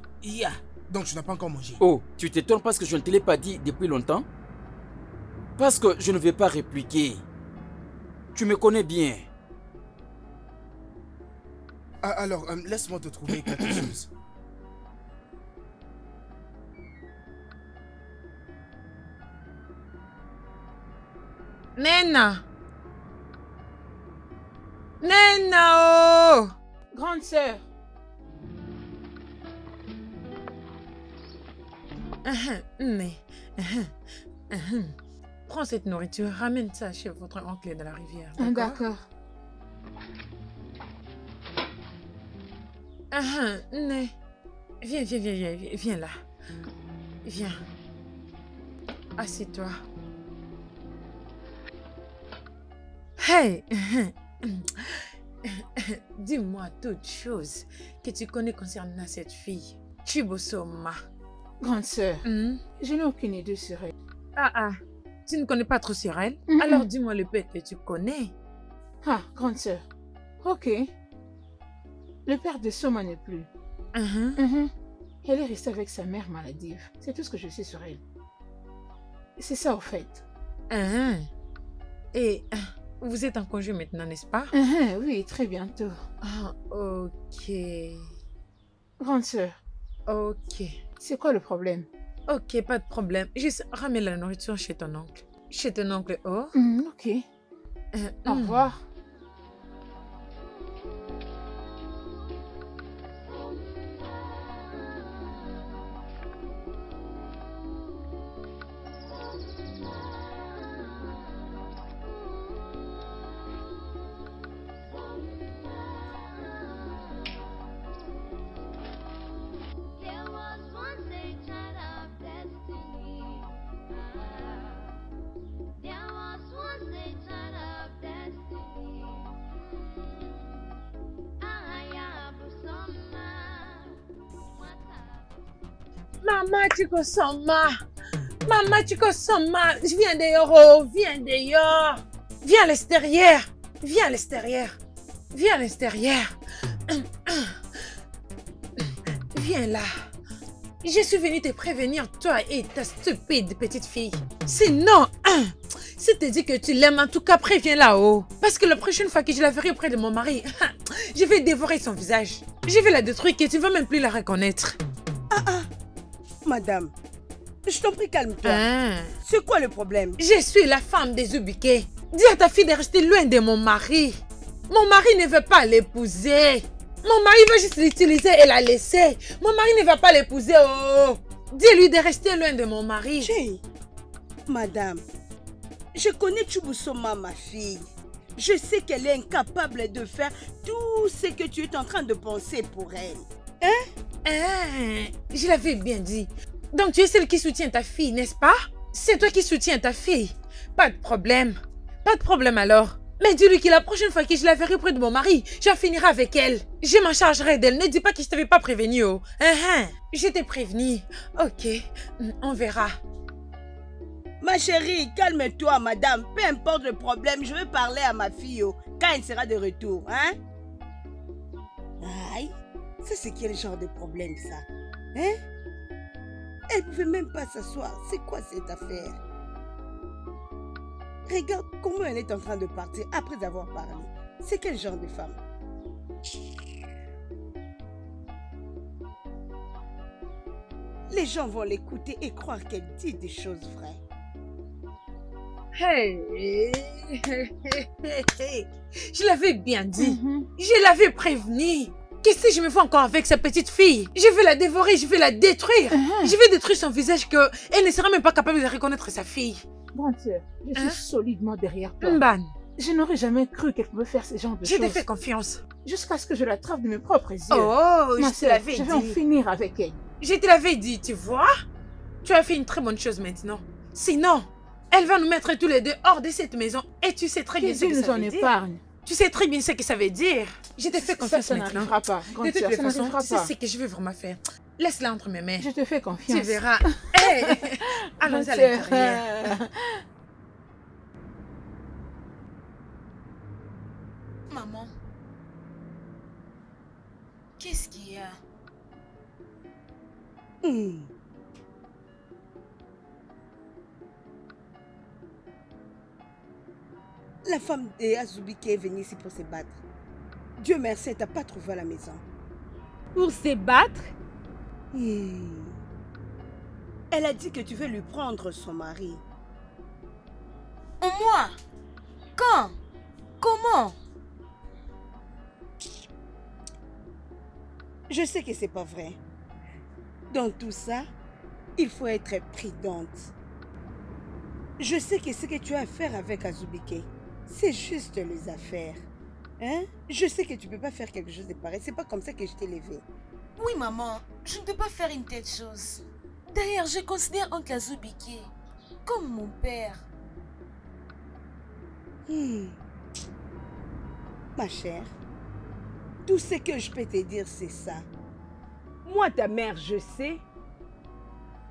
Donc, tu n'as pas encore mangé. Oh, tu t'étonnes parce que je ne te l'ai pas dit depuis longtemps? Parce que je ne vais pas répliquer. Tu me connais bien. Alors, laisse-moi te trouver quelque chose. Nena! Nena, oh! Grande sœur. Prends cette nourriture, ramène ça chez votre oncle de la rivière. D'accord. Viens là. Viens. Assieds-toi. Hey! Dis-moi toute chose que tu connais concernant cette fille, Chibosoma. Grande sœur, je n'ai aucune idée sur elle. Tu ne connais pas trop sur elle? Alors dis-moi le peu que tu connais. Grande sœur, ok. Le père de Soma n'est plus. Elle est restée avec sa mère maladive. C'est tout ce que je sais sur elle. C'est ça au fait. Et vous êtes en congé maintenant, n'est-ce pas? Oui, très bientôt. Ok. Grande sœur. Ok. C'est quoi le problème? Ok, pas de problème. Juste ramène la nourriture chez ton oncle. Chez ton oncle, oh? Ok. Au revoir. Maman Chikosoma, Maman Chikosoma, viens dehors, oh, viens dehors. Viens à l'extérieur, viens à l'extérieur, viens à l'extérieur. Viens là. Je suis venue te prévenir, toi et ta stupide petite fille. Sinon, si tu dis que tu l'aimes, en tout cas, préviens là-haut. Parce que la prochaine fois que je la verrai auprès de mon mari, je vais dévorer son visage. Je vais la détruire et tu ne vas même plus la reconnaître. Madame, je t'en prie, calme-toi. C'est quoi le problème? Je suis la femme des Ubiquets. Dis à ta fille de rester loin de mon mari. Mon mari ne veut pas l'épouser. Mon mari veut juste l'utiliser et la laisser. Mon mari ne va pas l'épouser. Oh. Dis-lui de rester loin de mon mari. Madame, je connais Chibosoma, ma fille. Je sais qu'elle est incapable de faire tout ce que tu es en train de penser pour elle. Je l'avais bien dit. Donc tu es celle qui soutient ta fille, n'est-ce pas? C'est toi qui soutiens ta fille. Pas de problème. Pas de problème alors. Mais dis-lui que la prochaine fois que je la verrai près de mon mari, j'en finirai avec elle. Je m'en chargerai d'elle. Ne dis pas que je t'avais pas prévenu. Oh. Je t'ai prévenu. Ok, on verra. Ma chérie, calme-toi, madame. Peu importe le problème, je vais parler à ma fille quand elle sera de retour. Hein? Aïe, ça c'est quel genre de problème ça? Hein? Elle pouvait même pas s'asseoir. C'est quoi cette affaire? Regarde comment elle est en train de partir après avoir parlé. C'est quel genre de femme? Les gens vont l'écouter et croire qu'elle dit des choses vraies. Hey. Je l'avais bien dit. Je l'avais prévenu. Qu'est-ce que je me fais encore avec sa petite fille? Je vais la dévorer, je vais la détruire. Je vais détruire son visage qu'elle ne sera même pas capable de reconnaître sa fille. Bon Dieu, je suis solidement derrière toi. Mban. Je n'aurais jamais cru qu'elle pouvait faire ce genre de choses. Je t'ai fait confiance. Jusqu'à ce que je l'attrape de mes propres yeux. Oh, Ma je te sœur, l'avais dit. je vais en finir avec elle. Je te l'avais dit, tu vois? Tu as fait une très bonne chose maintenant. Sinon, elle va nous mettre tous les deux hors de cette maison. Et tu sais très bien ce que ça veut dire. Épargne. Tu sais très bien ce que ça veut dire. Je t'ai fait confiance ça maintenant. n'arrivera pas. De toutes les façons, tu sais ce que je vais vraiment faire. Laisse-la entre mes mains. Je te fais confiance. Tu verras. Hey, allons à l'intérieur. Maman, qu'est-ce qu'il y a? La femme d'Azubike est venue ici pour se battre. Dieu merci, elle t'a pas trouvé à la maison. Pour se battre? Elle a dit que tu veux lui prendre son mari. Moi? Quand? Comment? Je sais que c'est pas vrai. Dans tout ça, il faut être prudente. Je sais que ce que tu as à faire avec Azubike, c'est juste les affaires. Hein? Je sais que tu peux pas faire quelque chose de pareil. C'est pas comme ça que je t'ai levé. Oui, maman. Je ne peux pas faire une telle chose. D'ailleurs, je considère oncle Azubike comme mon père. Ma chère, tout ce que je peux te dire, c'est ça. Moi, ta mère, je sais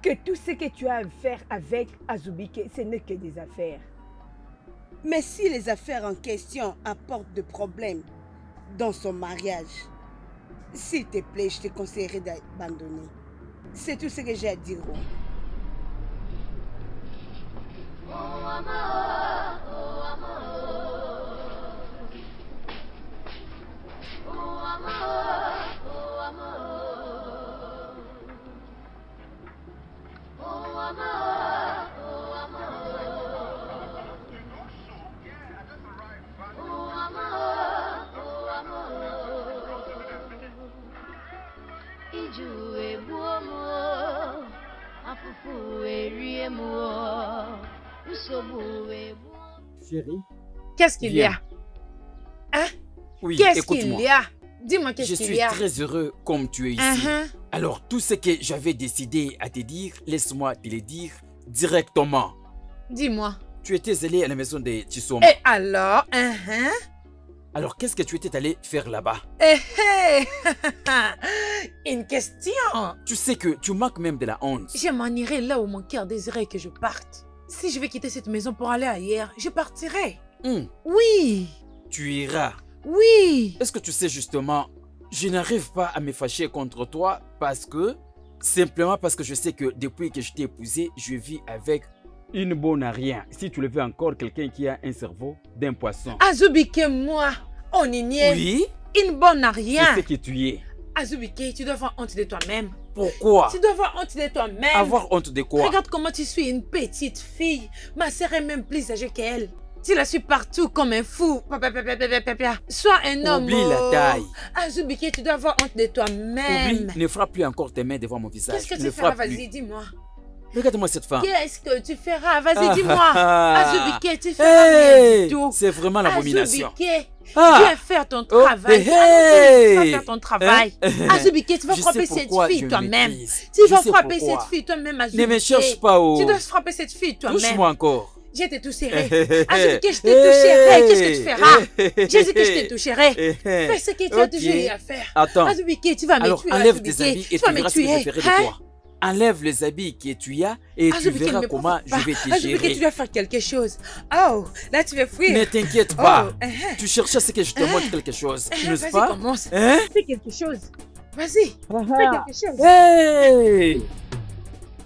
que tout ce que tu as à faire avec Azubike, ce n'est que des affaires. Mais si les affaires en question apportent des problèmes dans son mariage, s'il te plaît, je te conseillerais d'abandonner. C'est tout ce que j'ai à dire. Chérie, qu'est-ce qu'il y a? Hein? Oui, qu'est-ce qu'il écoute-moi. y a? Dis-moi qu'est-ce qu'il y a? Je suis très heureux comme tu es ici. Alors, tout ce que j'avais décidé à te dire, laisse-moi te le dire directement. Dis-moi. Tu étais allé à la maison de Chisoma. Et alors? Alors, qu'est-ce que tu étais allé faire là-bas? Une question. Tu sais que tu manques même de la honte. Je m'en irai là où mon cœur désirait que je parte. Si je vais quitter cette maison pour aller ailleurs, je partirai. Oui. Tu iras. Oui. Est-ce que tu sais justement, je n'arrive pas à me fâcher contre toi simplement parce que je sais que depuis que je t'ai épousé, je vis avec une bonne à rien. Si tu le veux encore, quelqu'un qui a un cerveau d'un poisson. Azubike, moi, on y est. Oui. Une bonne à rien. C'est ce que tu es. Azubike, tu dois avoir honte de toi-même. Pourquoi? Tu dois avoir honte de toi-même. Avoir honte de quoi? Regarde comment tu suis une petite fille. Ma sœur est même plus âgée qu'elle. Tu la suis partout comme un fou. Sois un homme. Oublie la taille. Azubike, tu dois avoir honte de toi-même. Oublie, ne frappe plus encore tes mains devant mon visage. Qu'est-ce que tu fais? Vas-y, dis-moi. Regarde-moi cette femme. Qu'est-ce que tu feras? Vas-y, dis-moi. Azubike, tu feras rien du tout. C'est vraiment l'abomination. Azubike, viens faire ton travail. Tu vas faire ton travail. Azubike, tu vas frapper cette fille toi-même. Tu vas frapper cette fille toi-même, Azubike. Ne me cherche pas, oh. Tu dois frapper cette fille toi-même. Touche-moi encore. Je t'ai toucherai. Azubike, je t'ai toucherai. Qu'est-ce que tu feras? J'ai dit que je t'ai toucherai. Fais ce que tu as toujours eu à faire. Attends. Azubike, tu vas me tuer. Alors, enlève tes habits et tu verras ce que je ferai de toi. Enlève les habits que tu as et tu verras comment je vais te gérer. Azubike, tu dois faire quelque chose. Oh, là tu vas fuir. Ne t'inquiète pas. Tu cherches à ce que je te montre quelque chose, n'est-ce pas? Vas-y, commence. Fais quelque chose. Vas-y. Fais quelque chose. Hey!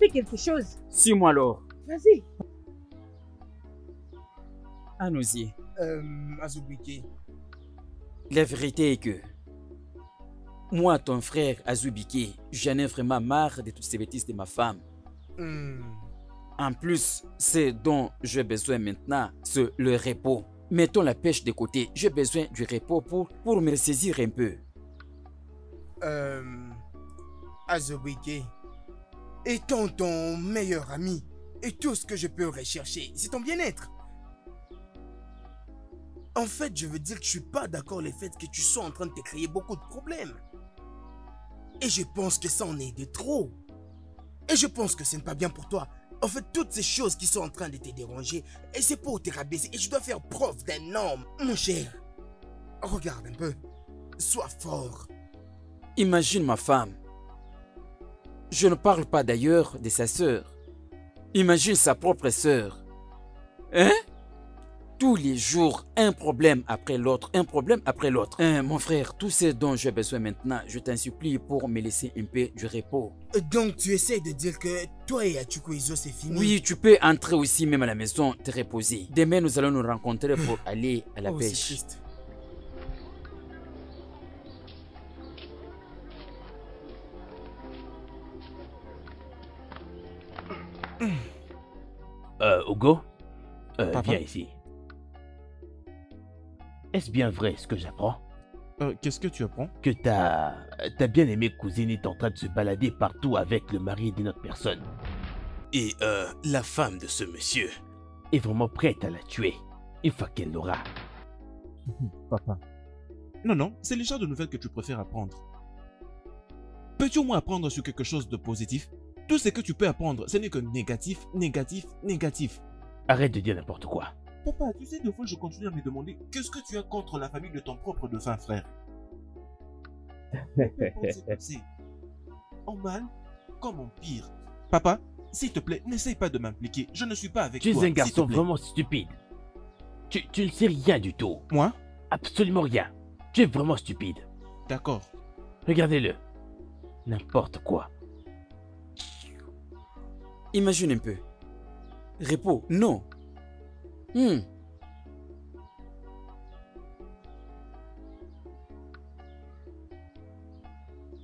Fais quelque chose. Suis-moi alors. Vas-y. Allons-y. Azubike. La vérité est que moi, ton frère Azubike, j'en ai vraiment marre de toutes ces bêtises de ma femme. En plus, ce dont j'ai besoin maintenant, c'est le repos. Mettons la pêche de côté. J'ai besoin du repos pour me ressaisir un peu. Azubike, étant ton meilleur ami, et tout ce que je peux rechercher, c'est ton bien-être. En fait, je veux dire que je suis pas d'accord le fait que tu sois en train de te créer beaucoup de problèmes. Et je pense que ça en est de trop. Et je pense que ce n'est pas bien pour toi. En fait, toutes ces choses qui sont en train de te déranger, et c'est pour te rabaisser. Et tu dois faire preuve d'un homme, mon cher. Regarde un peu. Sois fort. Imagine ma femme. Je ne parle pas d'ailleurs de sa sœur. Imagine sa propre sœur. Hein? Tous les jours, un problème après l'autre, un problème après l'autre. Mon frère, tout ce dont j'ai besoin maintenant, je t'en supplie pour me laisser un peu du repos. Donc tu essaies de dire que toi et Achukwizo c'est fini? Oui, tu peux entrer aussi même à la maison, te reposer. Demain, nous allons nous rencontrer pour aller à la pêche. C'est triste. Hugo, Papa? viens ici. Est-ce bien vrai ce que j'apprends? Qu'est-ce que tu apprends? Que ta bien-aimée cousine est en train de se balader partout avec le mari d'une autre personne. Et la femme de ce monsieur est vraiment prête à la tuer, une fois qu'elle l'aura. Papa. Non, c'est le genre de nouvelles que tu préfères apprendre. Peux-tu au moins apprendre sur quelque chose de positif? Tout ce que tu peux apprendre, ce n'est que négatif, négatif, négatif. Arrête de dire n'importe quoi. Papa, tu sais, des fois, je continue à me demander qu'est-ce que tu as contre la famille de ton propre défunt frère. En mal comme en pire. Papa, s'il te plaît, n'essaye pas de m'impliquer. Je ne suis pas avec toi. Tu es un garçon vraiment stupide. Tu ne sais rien du tout. Moi? Absolument rien. Tu es vraiment stupide. D'accord. Regardez-le. N'importe quoi. Imagine un peu. Repos, non.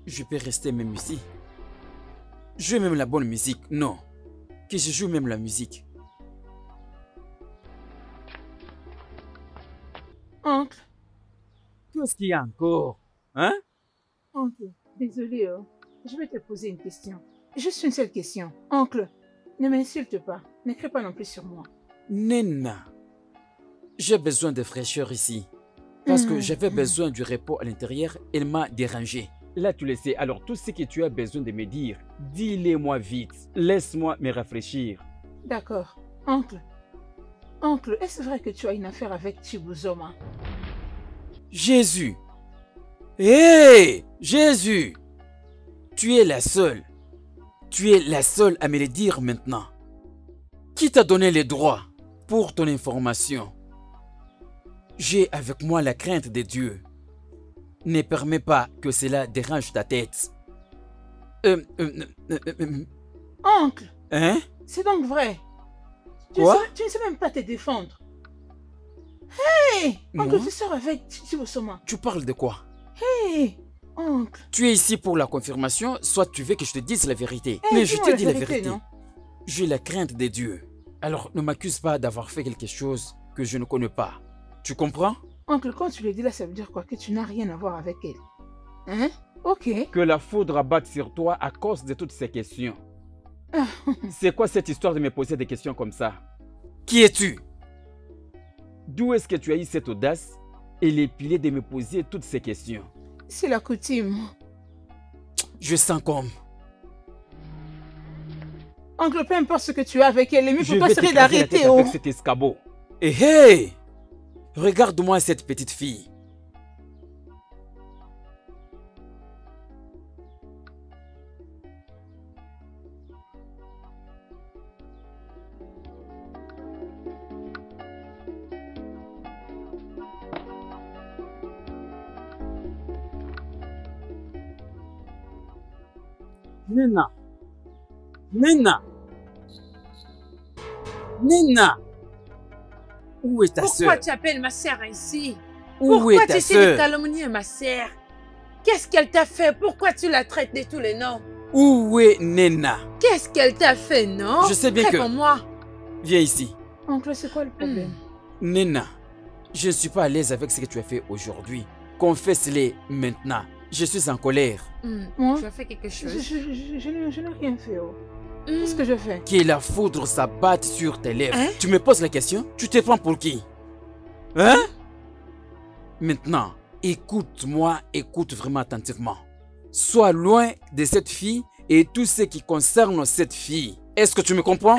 Je peux rester même ici. Jouer même la bonne musique, non. Que je joue même la musique. Oncle. Qu'est-ce qu'il y a encore? Hein? Oncle, désolé, je vais te poser une question. Juste une seule question. Oncle, ne m'insulte pas. Ne crie pas non plus sur moi. Nena, j'ai besoin de fraîcheur ici. Parce que j'avais besoin du repos à l'intérieur, elle m'a dérangé. Là, tu le sais, alors tout ce que tu as besoin de me dire, dis-le-moi vite. Laisse-moi me rafraîchir. D'accord. Oncle. Oncle, est-ce vrai que tu as une affaire avec Chibuzoma? Jésus! Hé! Jésus! Tu es la seule. Tu es la seule à me le dire maintenant. Qui t'a donné les droits? Pour ton information, j'ai avec moi la crainte de Dieu. Ne permets pas que cela dérange ta tête. Oncle! Hein? C'est donc vrai. Quoi? Tu ne sais même pas te défendre. Hey! Oncle, tu sors avec Chibuzoma. Tu parles de quoi? Hey! Oncle. Tu es ici pour la confirmation, soit tu veux que je te dise la vérité. Hey, mais je te dis la vérité. Non? J'ai la crainte de Dieu. Alors ne m'accuse pas d'avoir fait quelque chose que je ne connais pas. Tu comprends? Oncle, quand tu le dis là, ça veut dire quoi? Que tu n'as rien à voir avec elle. Hein? Ok. Que la foudre abatte sur toi à cause de toutes ces questions. C'est quoi cette histoire de me poser des questions comme ça? Qui es-tu? D'où est-ce que tu as eu cette audace et l'épilé de me poser toutes ces questions? C'est la coutume. Je sens comme... Oncle, peu importe ce que tu as avec elle, le mieux Je pour toi vais serait t'écraser la tête d'arrêter. avec cet escabeau. Et hey! Regarde-moi cette petite fille. Nena. Nena. Nena. Où est ta Pourquoi sœur? tu appelles ma sœur ici? Où Pourquoi est ta tu essaies de sœur? calomnier ma sœur? Qu'est-ce qu'elle t'a fait? Pourquoi tu la traites de tous les noms? Où est Nena? Qu'est-ce qu'elle t'a fait, non? Je sais bien que... Réponds-moi. Viens ici. Oncle, c'est quoi le problème? Nena, je ne suis pas à l'aise avec ce que tu as fait aujourd'hui. Confesse-le maintenant. Je suis en colère. Moi? Tu as fait quelque chose? Je n'ai rien fait. Oh. Qu'est-ce que je fais? Que la foudre s'abatte sur tes lèvres. Hein? Tu me poses la question? Tu te prends pour qui? Hein? Maintenant, écoute-moi, écoute vraiment attentivement. Sois loin de cette fille et tout ce qui concerne cette fille. Est-ce que tu me comprends?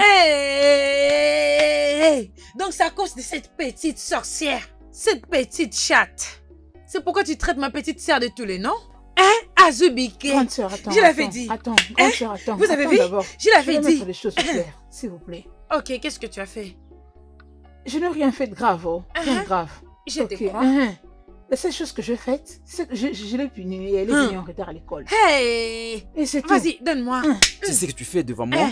Hey! Donc c'est à cause de cette petite sorcière, cette petite chatte. C'est pourquoi tu traites ma petite sœur de tous les noms? Hein, Azubike? Grande sœur, attends. Je l'avais dit. Attends, grande sœur, attends. Vous avez attends vu? d'abord. Je l'avais vais dit. mettre les choses au clair, s'il vous plaît. Ok, qu'est-ce que tu as fait? Je n'ai rien fait de grave, oh. Rien de grave. Je te Ok, crois. La seule chose que j'ai faite, c'est que je l'ai punie et elle est venue en retard à l'école. Hey! Et c'est tout. Vas-y, donne-moi. C'est ce que tu fais devant moi?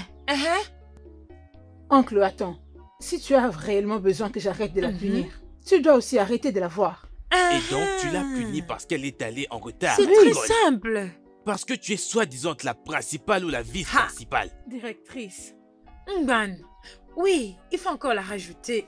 Oncle, attends. Si tu as réellement besoin que j'arrête de la punir, tu dois aussi arrêter de la voir. Et donc, tu l'as punie parce qu'elle est allée en retard. C'est à très l'école. simple. Parce que tu es soi-disant la principale ou la vice-principale. Directrice. Mban. Oui, il faut encore la rajouter.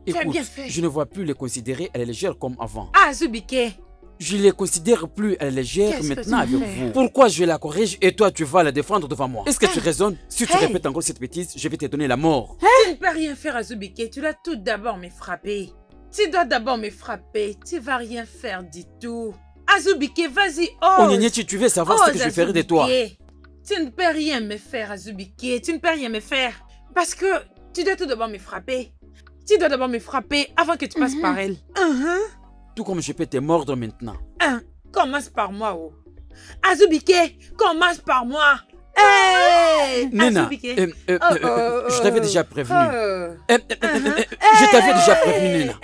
Tu as Écoute, bien fait. je ne vois plus les considérer à la légère comme avant. Azubike. Je les considère plus à la légère Qu'est-ce que maintenant tu avec fais? vous. Pourquoi je la corrige et toi tu vas la défendre devant moi? Est-ce que tu raisonnes? Si tu Hey! répètes encore cette bêtise, je vais te donner la mort. Tu ne peux rien faire, Azubike. Tu dois tout d'abord me frapper. Tu dois d'abord me frapper. Tu vas rien faire du tout. Azubike, vas-y, ose. Onyinyechi, tu veux savoir ce que je ferai de toi? Azubike. Tu ne peux rien me faire, Azubike. Tu ne peux rien me faire. Parce que tu dois tout d'abord me frapper. Tu dois d'abord me frapper avant que tu passes par elle. Tout comme je peux te mordre maintenant. Commence par moi, oh. Azubike, commence par moi. Hey! Nena, Azubike. je t'avais déjà prévenu. Je t'avais déjà prévenu, Nena.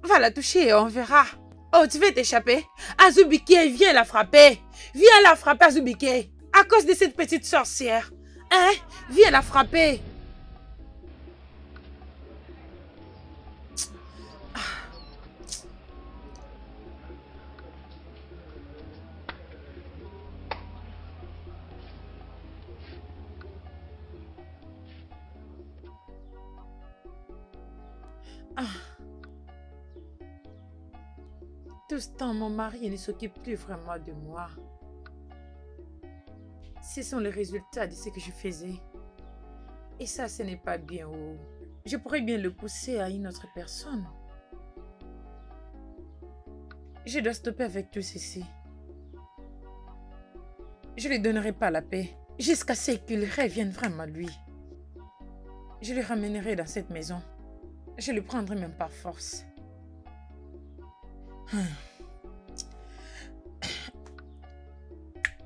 Va la toucher et on verra. Oh, tu veux t'échapper? Azubike, viens la frapper. Viens la frapper, Azubike. À cause de cette petite sorcière. Hein? Viens la frapper. Tout ce temps, mon mari ne s'occupe plus vraiment de moi. Ce sont les résultats de ce que je faisais. Et ça, ce n'est pas bien. Oh. Je pourrais bien le pousser à une autre personne. Je dois stopper avec tout ceci. Je ne lui donnerai pas la paix jusqu'à ce qu'il revienne vraiment lui. Je le ramènerai dans cette maison. Je le prendrai même par force.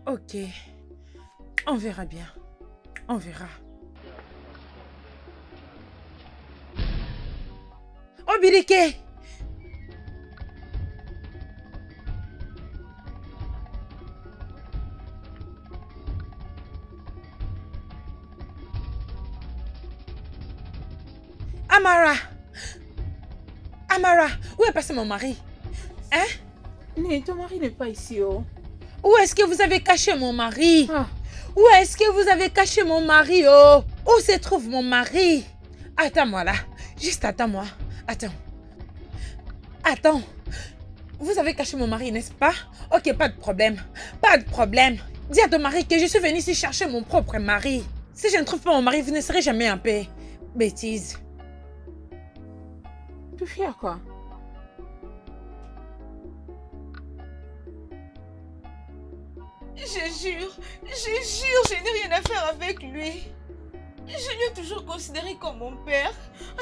Ok. On verra bien. On verra. Oh, Birike! Amara! Amara, où est passé mon mari? Hein? Mais ton mari n'est pas ici, oh. Où est-ce que vous avez caché mon mari? Où est-ce que vous avez caché mon mari, oh? Où se trouve mon mari? Attends-moi là. Juste attends-moi. Attends. Attends. Vous avez caché mon mari, n'est-ce pas? Ok, pas de problème. Pas de problème. Dis à ton mari que je suis venue ici chercher mon propre mari. Si je ne trouve pas mon mari, vous ne serez jamais en paix. Bêtise. Tu es fière quoi? Je jure, je n'ai rien à faire avec lui. Je l'ai toujours considéré comme mon père.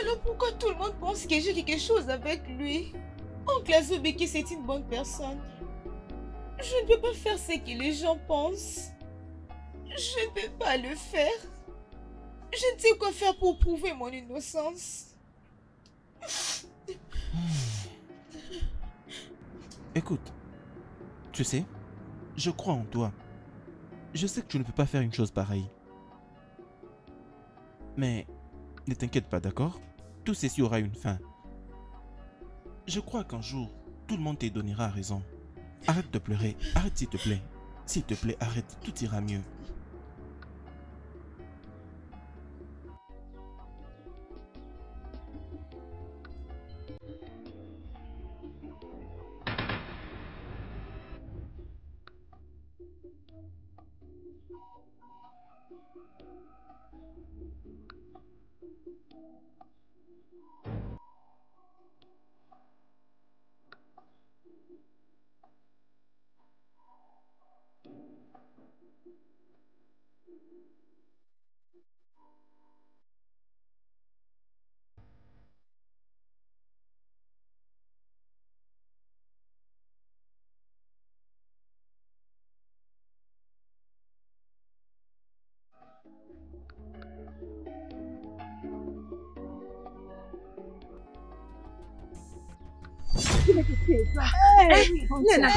Alors pourquoi tout le monde pense que j'ai quelque chose avec lui? Oncle Azubike, c'est une bonne personne. Je ne peux pas faire ce que les gens pensent. Je ne peux pas le faire. Je ne sais quoi faire pour prouver mon innocence. Écoute, tu sais, je crois en toi. Je sais que tu ne peux pas faire une chose pareille. Mais ne t'inquiète pas, d'accord? Tout ceci aura une fin. Je crois qu'un jour, tout le monde te donnera raison. Arrête de pleurer, arrête s'il te plaît. S'il te plaît, arrête, tout ira mieux. Léna,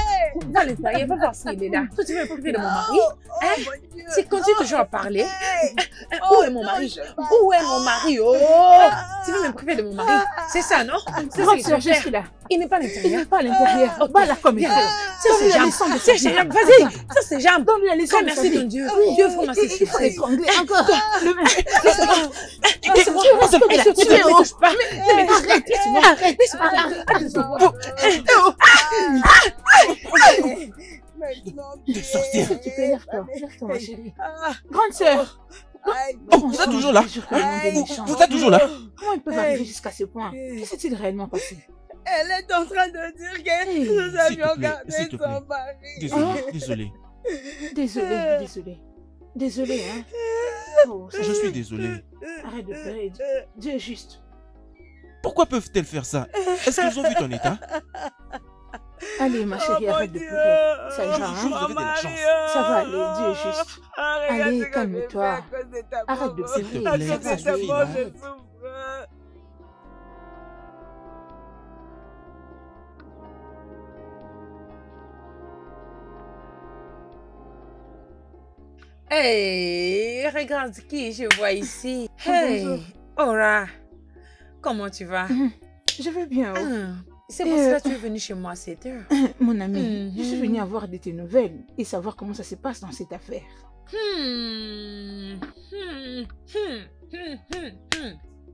va à l'intérieur, va voir s'il est là. Toi, tu veux me profiter de mon mari? Tu continues toujours à parler. Où est mon mari? Où est mon mari? Oh! Tu veux me priver de mon mari? C'est ça, non? C'est Grande sœur, je suis là. Il n'est pas à l'intérieur. Pas à l'intérieur. Va là comme il faut. Tire ses jambes. Tire ses jambes. Vas-y. Tire ses jambes. Donne-lui la leçon. Merci ton Dieu. Dieu faut merci. Il faut l'étrangler encore. Laisse-moi. Laisse-moi. Ne me touche pas. Ne me touche pas. Laisse-moi. Des sorcières. S'il te plaît, lève-toi. Lève-toi, ma chérie. Grande sœur. Oh, vous êtes toujours là? Vous êtes toujours là? Comment ils peuvent arriver jusqu'à ce point? Que s'est-il réellement passé? Elle est en train de dire que nous avions gardé son mari. Désolé. Désolé, hein? Oh, je suis désolé. Arrête de pleurer. Dieu est juste. Pourquoi peuvent-elles faire ça? Est-ce qu'ils ont vu ton état? Allez, ma chérie, arrête de pleurer. Ça ira, hein? Ça va aller, Dieu est juste. Allez, calme-toi. Arrête de pleurer. Arrête. Hey, regarde qui je vois ici. Hey, Aura, comment tu vas? Je vais bien. C'est pour ça que tu es venue chez moi à 7 heures. Mon ami, je suis venue avoir de tes nouvelles et savoir comment ça se passe dans cette affaire.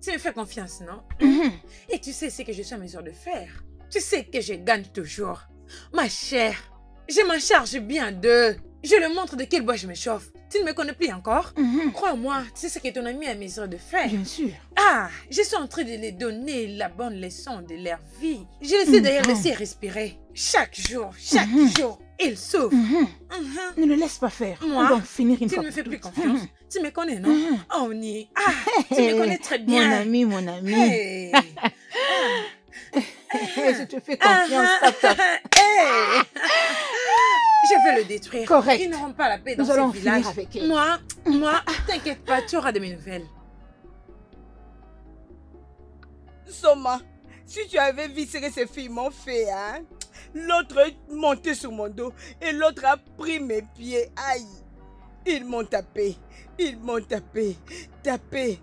Tu me fais confiance, non? Et tu sais ce que je suis en mesure de faire. Tu sais que je gagne toujours. Ma chère, je m'en charge bien d'eux. Je leur montre de quel bois je me chauffe. Tu ne me connais plus encore? Crois-moi, tu sais ce que ton ami a mesure de faire. Bien sûr. Ah, je suis en train de les donner la bonne leçon de leur vie. Je les ai d'ailleurs laissés respirer. Chaque jour, ils souffrent. Ne le laisse pas faire. Moi, on va en finir une tu fois ne me fais pour plus toutes. confiance. Tu me connais, non? Oh, ni. Ah, tu me connais très bien. Mon ami. Hey. Je te fais confiance, papa. Je vais le détruire. Correct. Ils n'auront pas la paix dans Nous allons ce village. finir avec elle. Moi, t'inquiète pas, tu auras de mes nouvelles. Soma, si tu avais vu ce que ces filles m'ont fait, hein? L'autre est monté sur mon dos et l'autre a pris mes pieds. Aïe! Ils m'ont tapé. Tapé.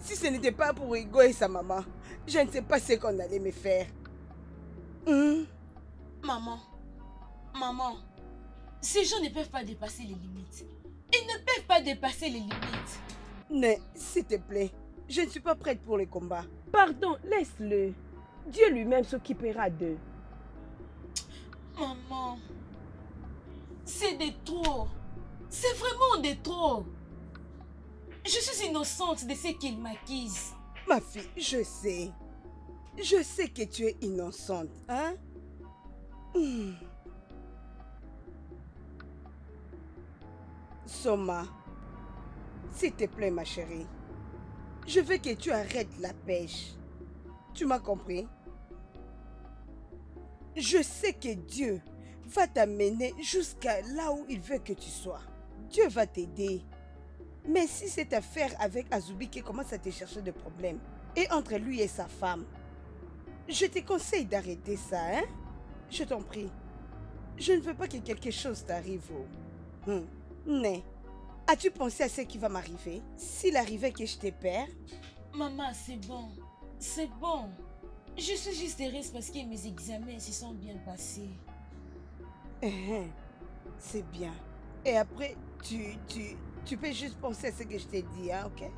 Si ce n'était pas pour Hugo et sa maman, je ne sais pas ce qu'on allait me faire. Maman, ces gens ne peuvent pas dépasser les limites. Ils ne peuvent pas dépasser les limites. Mais, s'il te plaît, je ne suis pas prête pour les combats. Pardon, laisse-le. Dieu lui-même s'occupera d'eux. Maman, c'est de trop. C'est vraiment de trop. Je suis innocente de ce qu'il m'accuse. Ma fille, je sais. Je sais que tu es innocente, hein? Soma, s'il te plaît, ma chérie, je veux que tu arrêtes la pêche. Tu m'as compris? Je sais que Dieu va t'amener jusqu'à là où il veut que tu sois. Dieu va t'aider. Mais si cette affaire avec Azubi qui commence à te chercher des problèmes, et entre lui et sa femme, je te conseille d'arrêter ça, hein? Je t'en prie. Je ne veux pas que quelque chose t'arrive. Mais, as-tu pensé à ce qui va m'arriver? S'il arrivait que je te perds? Maman, c'est bon. C'est bon. Je suis juste heureuse parce que mes examens se sont bien passés. C'est bien. Et après, tu peux juste penser à ce que je t'ai dit, hein, ok?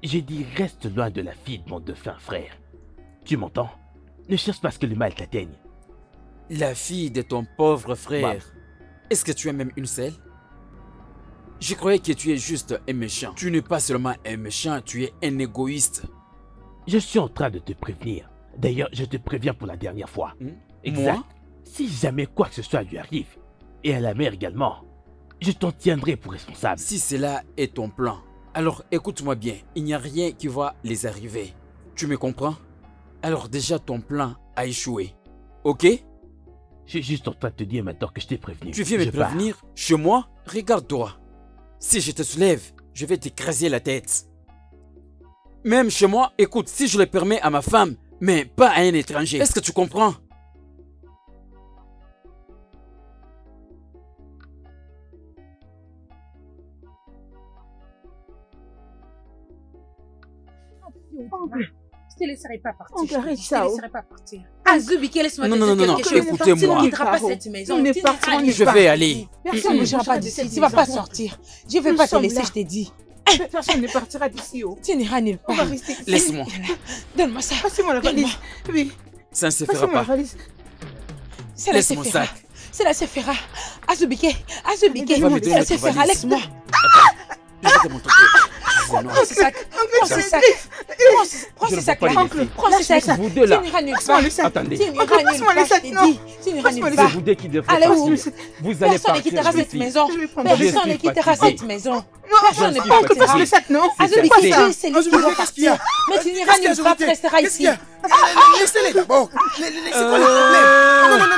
J'ai dit reste loin de la fille de mon défunt frère. Tu m'entends? Ne cherche pas à ce que le mal t'atteigne. La fille de ton pauvre frère. Bah. Est-ce que tu es même une seule? Je croyais que tu es juste un méchant. Tu n'es pas seulement un méchant, tu es un égoïste. Je suis en train de te prévenir. D'ailleurs, je te préviens pour la dernière fois. Exact. Moi? Si jamais quoi que ce soit lui arrive, et à la mère également, je t'en tiendrai pour responsable. Si cela est ton plan, alors écoute-moi bien. Il n'y a rien qui va les arriver. Tu me comprends? Alors déjà ton plan a échoué. Ok? Je suis juste en train de te dire maintenant que je t'ai prévenu. Tu viens me prévenir? Chez moi? Regarde-toi. Si je te soulève, je vais t'écraser la tête. Même chez moi, écoute, si je le permets à ma femme, mais pas à un étranger. Est-ce que tu comprends? Je te laisserai pas partir. On arrête Je te ça. laisserai pas partir. Azubi, laisse-moi te Non, dire non, non, quelque chose. écoutez-moi. Tu ne quitteras pas cette maison. On est Tu parti, n'iras on est nulle Je part. vais aller. Personne ne bougera pas d'ici. Tu ne vas pas sortir. Je ne vais pas te laisser, je t'ai dit. Personne ne partira d'ici. Tu n'iras nulle On part. va rester ici. Laisse-moi. Donne-moi ça. Passez-moi la valise. Oui. Ça ne se fera Passez-moi la pas. valise. C'est la Laisse mon Sephira. sac. C'est la Sephira. Azubike. Azubike. Va me donner C'est la notre Sephira. valise. Laisse-moi. Je vais te montrer. Prends ce sac. Prends ce sac. Prends ce sac. Prends ce sac. Vous deux là. Tu n'iras nulle part. Attendez. Tu n'iras nulle part. Je t'ai dit. Tu n'iras nulle C'est part. vous deux qui devrez Allez où? partir. Vous allez Personne ne partir. quittera je cette suis- maison. Je Personne suis ne quittera fatigué. cette maison. Je Personne ne suis partira. fatigué. Le sac, non? Azubike, C'est ça. c'est lui qui doit partir. Mais tu n'iras nulle part, tu resteras Qu'est-ce qu'il ici. y a? Laissez-les d'abord. C'est quoi le problème? Non, non, non,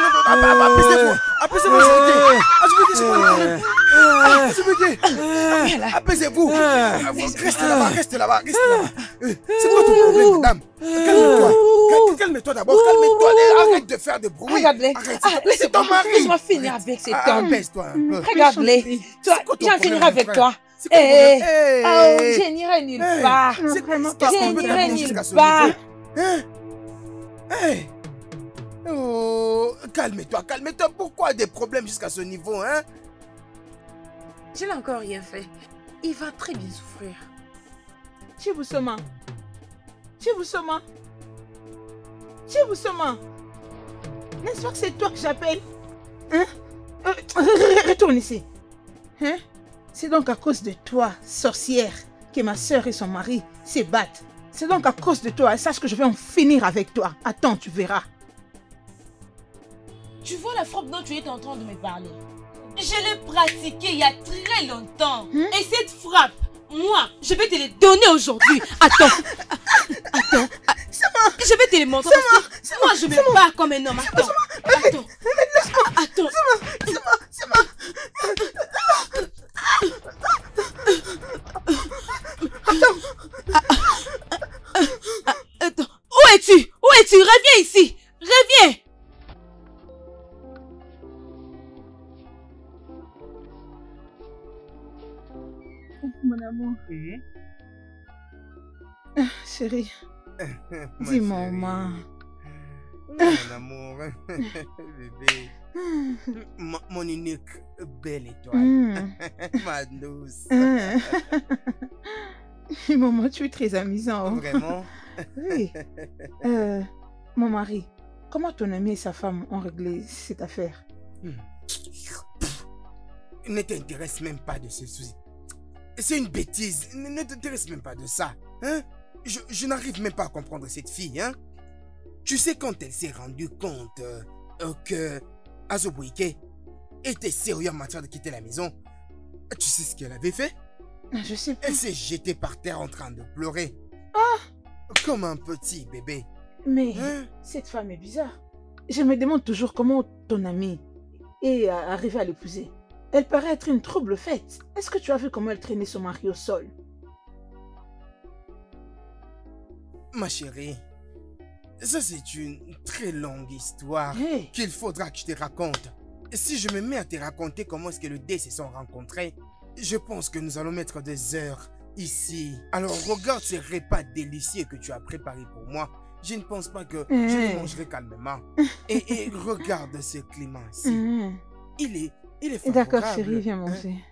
non, apaisez-vous. Apaisez-vous, c'est quoi le problème? Apaisez-vous. Restez là-bas, restez là-bas, restez là-bas. C'est quoi ton problème, madame? Calme-toi. Calme-toi d'abord, calme-toi. Arrête de faire de bruit. Regarde-les. C'est ton mari. Laisse-moi finir avec cet homme. Apaise-toi un peu. Regarde-les. Toi, C'est quoi ton j'en problème, finirai avec frère? toi. C'est quoi ton Eh, problème? oh, je n'irai nulle part. C'est vraiment Je pas qu'on peut n'irai t'amener nulle jusqu'à ce part. niveau. Hein? Hey! Oh, calme-toi, calme-toi. Pourquoi des problèmes jusqu'à ce niveau, hein? Je n'ai encore rien fait. Il va très bien souffrir. Chibusoma. Chibusoma. Chibusoma. N'est-ce pas que c'est toi que j'appelle? Hein? Retourne ici. Hein? C'est donc à cause de toi, sorcière, que ma soeur et son mari se battent. C'est donc à cause de toi. Et sache que je vais en finir avec toi. Attends, tu verras. Tu vois la frappe dont tu es en train de me parler? Je l'ai pratiquée il y a très longtemps. Et cette frappe, moi, je vais te les donner aujourd'hui. Attends. Attends. Je vais te les montrer parce que moi, je me bats comme un homme. Attends. Attends. Attends. Attends. Où es-tu? Où es-tu? Reviens ici. Reviens. Mon amour. Chérie, dis-moi, maman. Mon amour, bébé. Mon unique belle étoile. Ma douce. Maman, tu es très amusant. Vraiment? Oui. Mon mari, comment ton ami et sa femme ont réglé cette affaire? Ne t'intéresse même pas de ce souci. C'est une bêtise. Ne t'intéresse même pas de ça. Hein? Je n'arrive même pas à comprendre cette fille. Hein? Tu sais, quand elle s'est rendue compte que Azubuike était sérieux en matière de quitter la maison, tu sais ce qu'elle avait fait? Je sais pas. Elle s'est jetée par terre en train de pleurer. Comme un petit bébé. Mais cette femme est bizarre. Je me demande toujours comment ton amie est arrivée à l'épouser. Elle paraît être une trouble faite. Est-ce que tu as vu comment elle traînait son mari au sol? Ma chérie, ça c'est une très longue histoire qu'il faudra que je te raconte. Si je me mets à te raconter comment est-ce que les deux se sont rencontrés, je pense que nous allons mettre des heures ici. Alors regarde ces repas délicieux que tu as préparés pour moi. Je ne pense pas que je les mangerai calmement. Et regarde ce climat ici. Il est favorable. D'accord chérie, viens manger.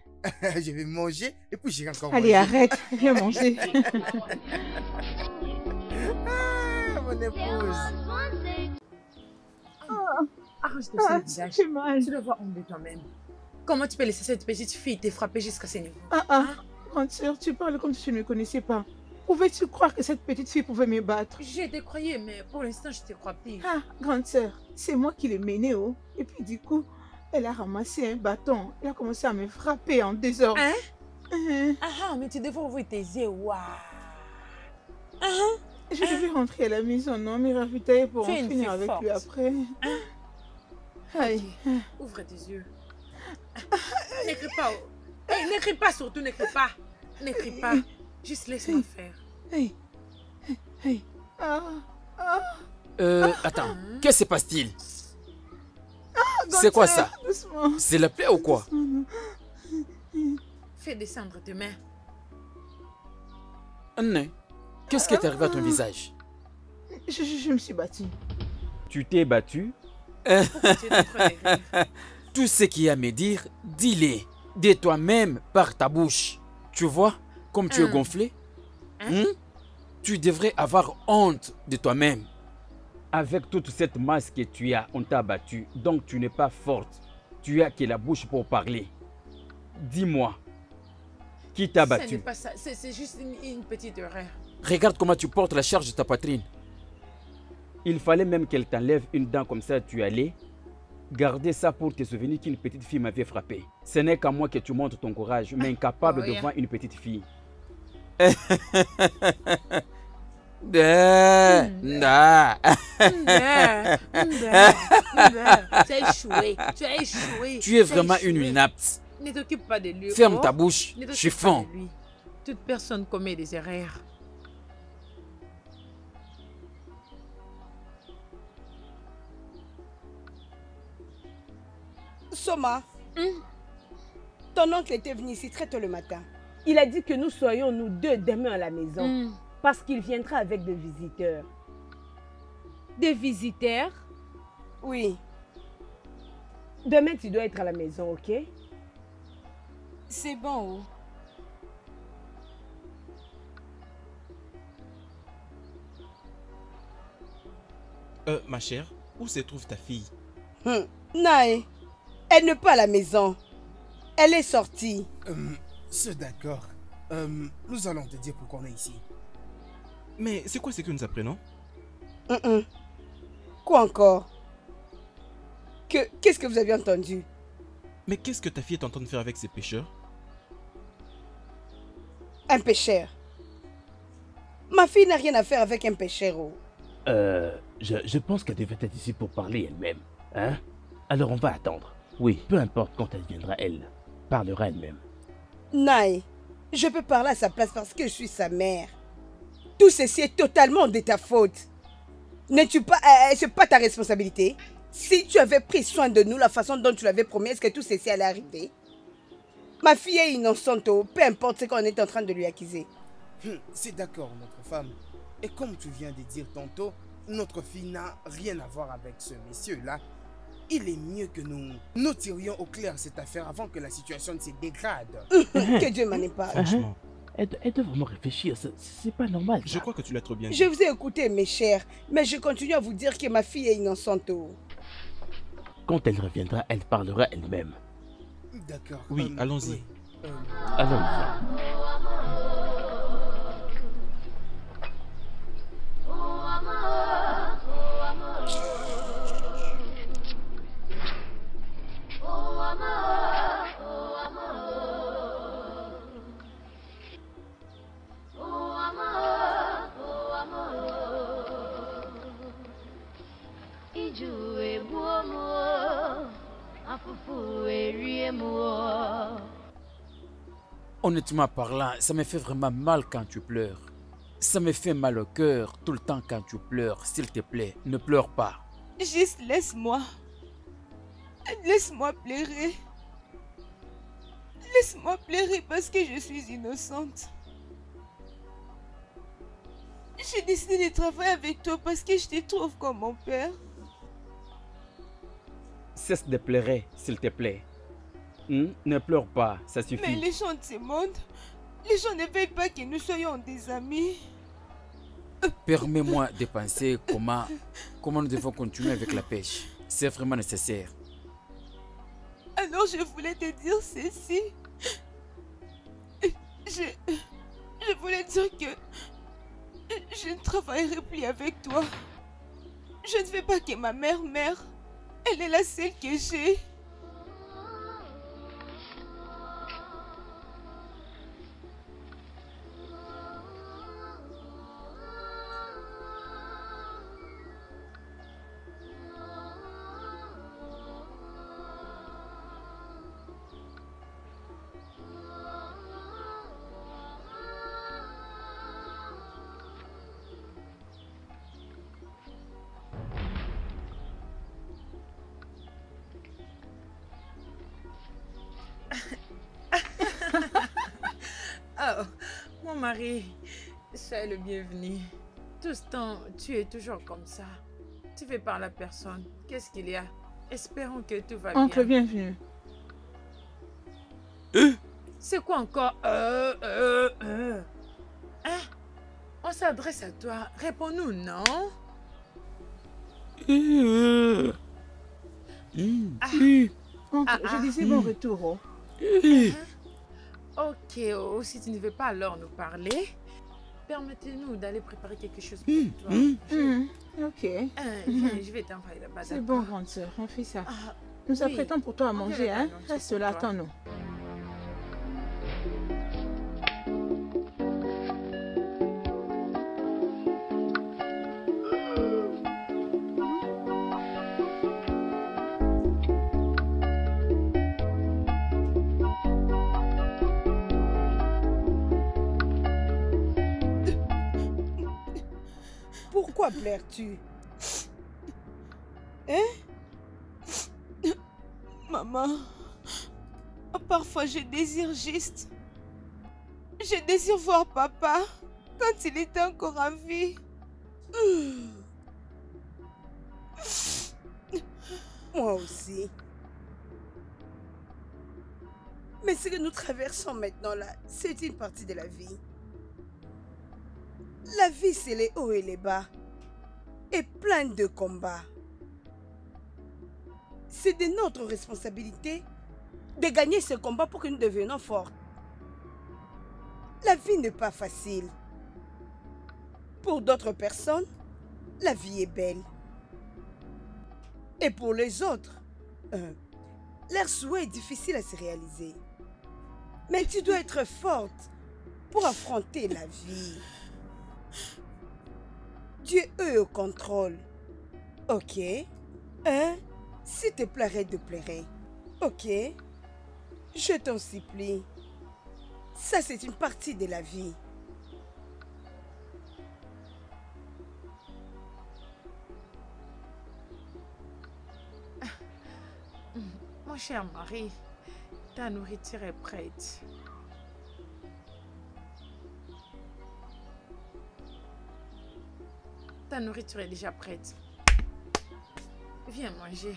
Je vais manger et puis j'irai encore Allez, manger. arrête, viens manger. Mon épouse. Arrache-toi ce visage. J'ai mal. Tu dois avoir honte de toi-même. Comment tu peux laisser cette petite fille te frapper jusqu'à ce niveau? Grande sœur, tu parles comme si tu ne me connaissais pas. Pouvais-tu croire que cette petite fille pouvait me battre? Je te croyais, mais pour l'instant, je te crois plus. Grande sœur, c'est moi qui l'ai menée, Et puis du coup, elle a ramassé un bâton. Elle a commencé à me frapper en désordre. Mais tu devrais ouvrir tes yeux, waouh. Je devais rentrer à la maison, non, me ravitailler pour en finir avec lui après. Ouvre tes yeux. N'écris pas. N'écris pas surtout, n'écris pas. N'écris pas. Juste laisse-moi faire. Attends, qu'est-ce qui se passe-t-il? C'est quoi ça? C'est la plaie ou quoi? Fais descendre tes mains. Non. Qu'est-ce qui est arrivé à ton visage? Je me suis battue. Tu t'es battu? Tout ce qu'il y a à me dire, dis-le de toi-même par ta bouche. Tu vois, comme tu es gonflé, tu devrais avoir honte de toi-même. Avec toute cette masse que tu as, on t'a battu, donc tu n'es pas forte. Tu as que la bouche pour parler. Dis-moi, qui t'a battu? Ce n'est pas ça, c'est juste une petite erreur. Regarde comment tu portes la charge de ta poitrine. Il fallait même qu'elle t'enlève une dent comme ça, tu allais garder ça pour te souvenir qu'une petite fille m'avait frappé. Ce n'est qu'à moi que tu montres ton courage, mais incapable devant une petite fille. Tu as échoué, tu as échoué. Tu es vraiment une inapte. Ne t'occupe pas de lui. Ferme ta bouche, chiffon. Toute personne commet des erreurs. Soma, ton oncle était venu ici très tôt le matin. Il a dit que nous soyons nous deux demain à la maison. Parce qu'il viendra avec des visiteurs. Des visiteurs? Oui. Demain, tu dois être à la maison, ok? C'est bon. Ma chère, où se trouve ta fille? Nae, elle n'est pas à la maison. Elle est sortie. C'est d'accord. Nous allons te dire pourquoi on est ici. Mais c'est quoi ce que nous apprenons? Quoi encore? Qu'est-ce que vous avez entendu? Mais qu'est-ce que ta fille est en train de faire avec ces pêcheurs? Un pêcheur? Ma fille n'a rien à faire avec un pêcheur. Je pense qu'elle devait être ici pour parler elle-même. Hein? Alors on va attendre. Oui, peu importe quand elle viendra, elle parlera elle-même. Nae, je peux parler à sa place parce que je suis sa mère. Tout ceci est totalement de ta faute. N'es-tu pas... c'est pas ta responsabilité. Si tu avais pris soin de nous la façon dont tu l'avais promis, est-ce que tout ceci allait arriver? Ma fille est innocente, peu importe ce qu'on est en train de lui accuser. C'est d'accord, notre femme. Et comme tu viens de dire tantôt, notre fille n'a rien à voir avec ce monsieur-là. Il est mieux que nous tirions au clair cette affaire avant que la situation ne se dégrade. Que Dieu m'en épargne. Franchement, elle doit vraiment réfléchir, c'est pas normal. Je crois que tu l'as trop bien dit. Je vous ai écouté, mes chers, mais je continue à vous dire que ma fille est innocente. Quand elle reviendra, elle parlera elle-même. D'accord. Oui, allons-y. oui, Allons, Lisa. Honnêtement parlant, ça me fait vraiment mal quand tu pleures. Ça me fait mal au cœur tout le temps quand tu pleures. S'il te plaît, ne pleure pas. Juste laisse-moi. Laisse-moi pleurer. Laisse-moi pleurer parce que je suis innocente. J'ai décidé de travailler avec toi parce que je te trouve comme mon père. Cesse de pleurer, s'il te plaît. Ne pleure pas, ça suffit. Mais les gens de ce monde, les gens ne veulent pas que nous soyons des amis. Permets-moi de penser comment nous devons continuer avec la pêche. C'est vraiment nécessaire. Alors je voulais te dire ceci. Je voulais dire que je ne travaillerai plus avec toi. Je ne veux pas que ma mère meure. Elle est la seule que j'ai. Oh, mon mari, sois le bienvenu. Tout ce temps, tu es toujours comme ça. Tu fais parler à personne. Qu'est-ce qu'il y a? Espérons que tout va bien. Oncle, bienvenue. C'est quoi encore? Hein? On s'adresse à toi. Réponds-nous, non? Oncle, je disais bon retour. Oh. Ok, oh, si tu ne veux pas alors nous parler, permettez-nous d'aller préparer quelque chose pour toi. Ok. Viens, je vais t'envoyer là-bas. C'est bon, grande sœur, on fait ça. Ah, Nous oui. apprêtons pour toi à On manger, verra hein? alors, Reste c'est là, pour toi. attends-nous. Pourquoi pleures-tu? Hein? Maman, parfois je désire juste. Je désire voir papa quand il était encore en vie. Moi aussi. Mais ce que nous traversons maintenant là, c'est une partie de la vie. La vie, c'est les hauts et les bas. Et plein de combats. C'est de notre responsabilité de gagner ce combat pour que nous devenions forts. La vie n'est pas facile. Pour d'autres personnes, la vie est belle. Et pour les autres, leur souhait est difficile à se réaliser. Mais tu dois être forte pour affronter la vie. Dieu est au contrôle. Ok? Hein? S'il te plaît, arrête de pleurer. Ok? Je t'en supplie. Ça, c'est une partie de la vie. Mon cher mari, ta nourriture est prête. Ta nourriture est déjà prête. Viens manger.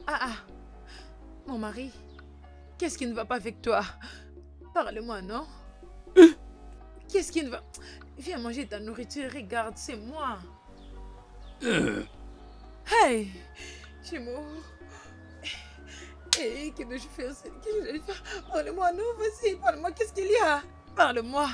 Ah, mon mari, qu'est-ce qui ne va pas avec toi? Parle-moi, non? Qu'est-ce qui ne va... Viens manger ta nourriture, regarde, c'est moi. Hey, Chimo. Hey, que dois-je faire? Que dois-je faire? Parle-moi, non, vas-y, parle-moi, qu'est-ce qu'il y a? Parle-moi.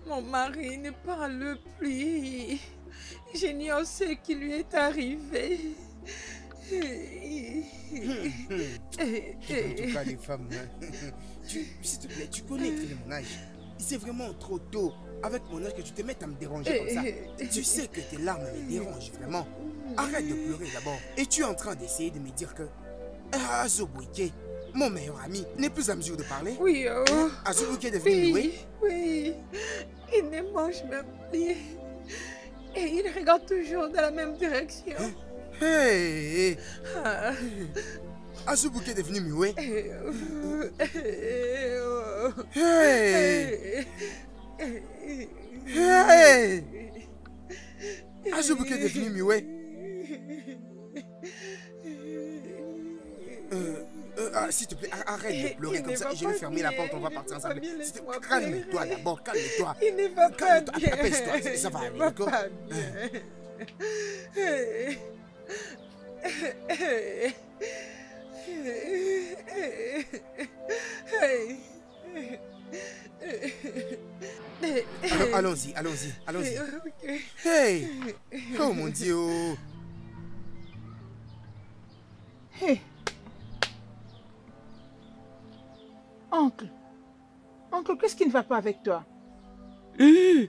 Mon mari ne parle plus. J'ignore ce qui lui est arrivé. En tout cas, les femmes, hein. S'il te plaît, tu connais mon âge. C'est vraiment trop tôt, avec mon âge, que tu te mettes à me déranger comme ça. Tu sais que tes larmes me dérangent vraiment. Arrête de pleurer d'abord. Et tu es en train d'essayer de me dire que Azubuike, mon meilleur ami, n'est plus à mesure de parler? Oui, oh. Azubuike est devenu muet? Oui, il ne mange même plus. Et il regarde toujours dans la même direction. Hey! Azubuike est devenu muet? Hey! Hey! Azubuike est devenu muet? S'il te plaît, arrête de pleurer comme ça et je vais fermer la porte, on va partir ensemble. Calme-toi d'abord, calme-toi. Il ne va pas bien. Apaise-toi, ça va aller, d'accord? Allons-y. Hey! Oh mon Dieu! Hey! Oncle, qu'est-ce qui ne va pas avec toi? Hein?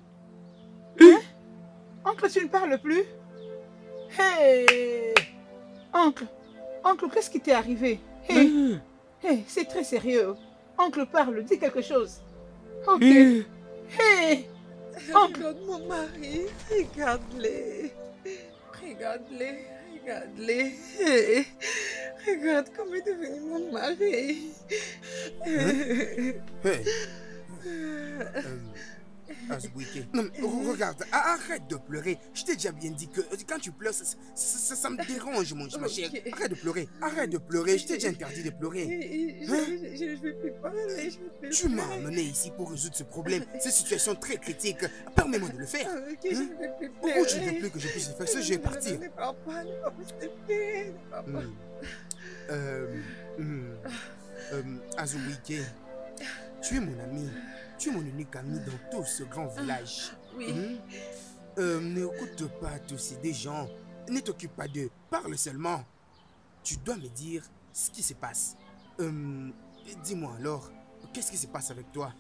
Oncle, tu ne parles plus? Hey! Oncle, qu'est-ce qui t'est arrivé? Hey! Hey, c'est très sérieux. Oncle, parle, dis quelque chose. Ok. Hey! Oncle! Regarde mon mari, regarde-les. Hey. Regarde comment est devenu mon mari. Hey! Azubuike. Non, mais regarde, arrête de pleurer. Je t'ai déjà bien dit que quand tu pleures, ça me dérange, ma chère. Arrête de pleurer. Je t'ai déjà interdit de pleurer. Je ne vais plus parler. Tu m'as amené ici pour résoudre ce problème, cette situation très critique. Permets-moi de le faire. Je ne vais plus pleurer. Pourquoi tu ne veux plus que je puisse le faire? Je vais partir. Ne parle pas, Azubuike, tu es mon ami. Tu es mon unique ami dans tout ce grand village. Oui. N'écoute pas tous ces gens. Ne t'occupe pas d'eux. Parle seulement. Tu dois me dire ce qui se passe. Dis-moi alors, qu'est-ce qui se passe avec toi?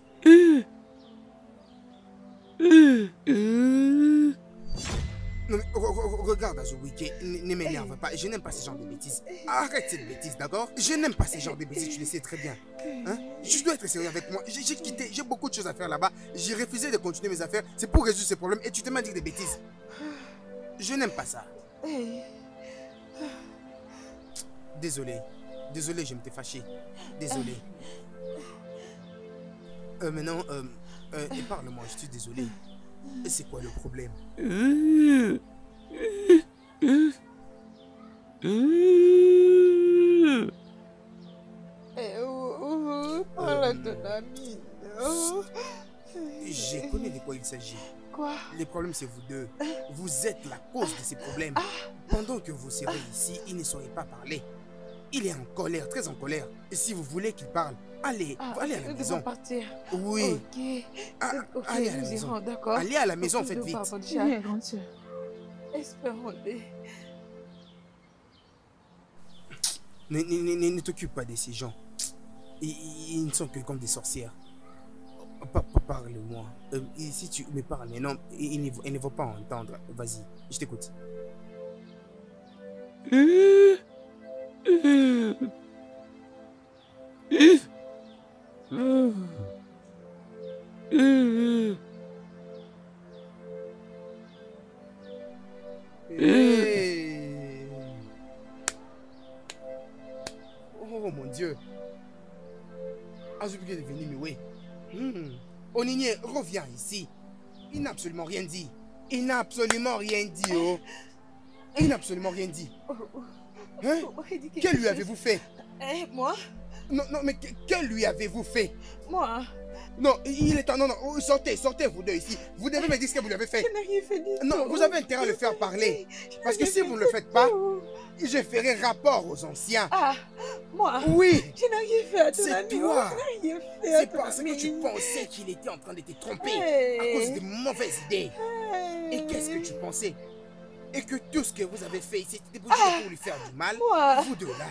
Non mais regarde Azubuike, ne m'énerve pas, je n'aime pas ce genre de bêtises. Arrête cette bêtise, d'accord? Je n'aime pas ce genre de bêtises, tu le sais très bien. Hein? Tu dois être sérieux avec moi, j'ai quitté, j'ai beaucoup de choses à faire là-bas. J'ai refusé de continuer mes affaires, c'est pour résoudre ces problèmes et tu te mets à dire des bêtises. Je n'aime pas ça. Désolé, je m'étais fâché. Désolé. Maintenant, parle-moi, je suis désolé. C'est quoi le problème? Parle à ton ami. Je connais de quoi il s'agit. Quoi? Le problème, c'est vous deux. Vous êtes la cause de ces problèmes. Pendant que vous serez ici, il ne saurait pas parler. Il est en colère, très en colère. Et si vous voulez qu'il parle, allez à la maison. Partir. Oui. Ok, allez à la maison. D'accord. Allez à la maison, faites vite. Viens, grande soeur. Espérons-le. Ne t'occupe pas de ces gens. Ils ne sont que comme des sorcières. Parle-moi. Si tu me parles maintenant, ils ne vont pas entendre. Vas-y, je t'écoute. Oh mon Dieu. Azubuike est devenu muet. Onigné, reviens ici. Il n'a absolument rien dit. Il n'a absolument rien dit, oh. Il n'a absolument rien dit. Hein? Que lui avez-vous fait? Moi? Non, non, mais que lui avez-vous fait? Moi? Non, il est temps. Non, non, sortez, sortez vous deux ici. Vous devez me dire ce que vous lui avez fait. Je n'ai rien fait du tout. Non, vous avez intérêt à le faire parler. Parce que si vous ne le faites pas, je ferai rapport aux anciens. Ah, moi? Oui. Je n'ai rien fait à ton C'est ami. toi. Je n'ai rien fait à C'est ton parce ami. que tu pensais qu'il était en train de te tromper Hey. à cause de mauvaises idées. Et qu'est-ce que tu pensais? Et que tout ce que vous avez fait ici, c'était pour lui faire du mal. Moi. Vous deux là.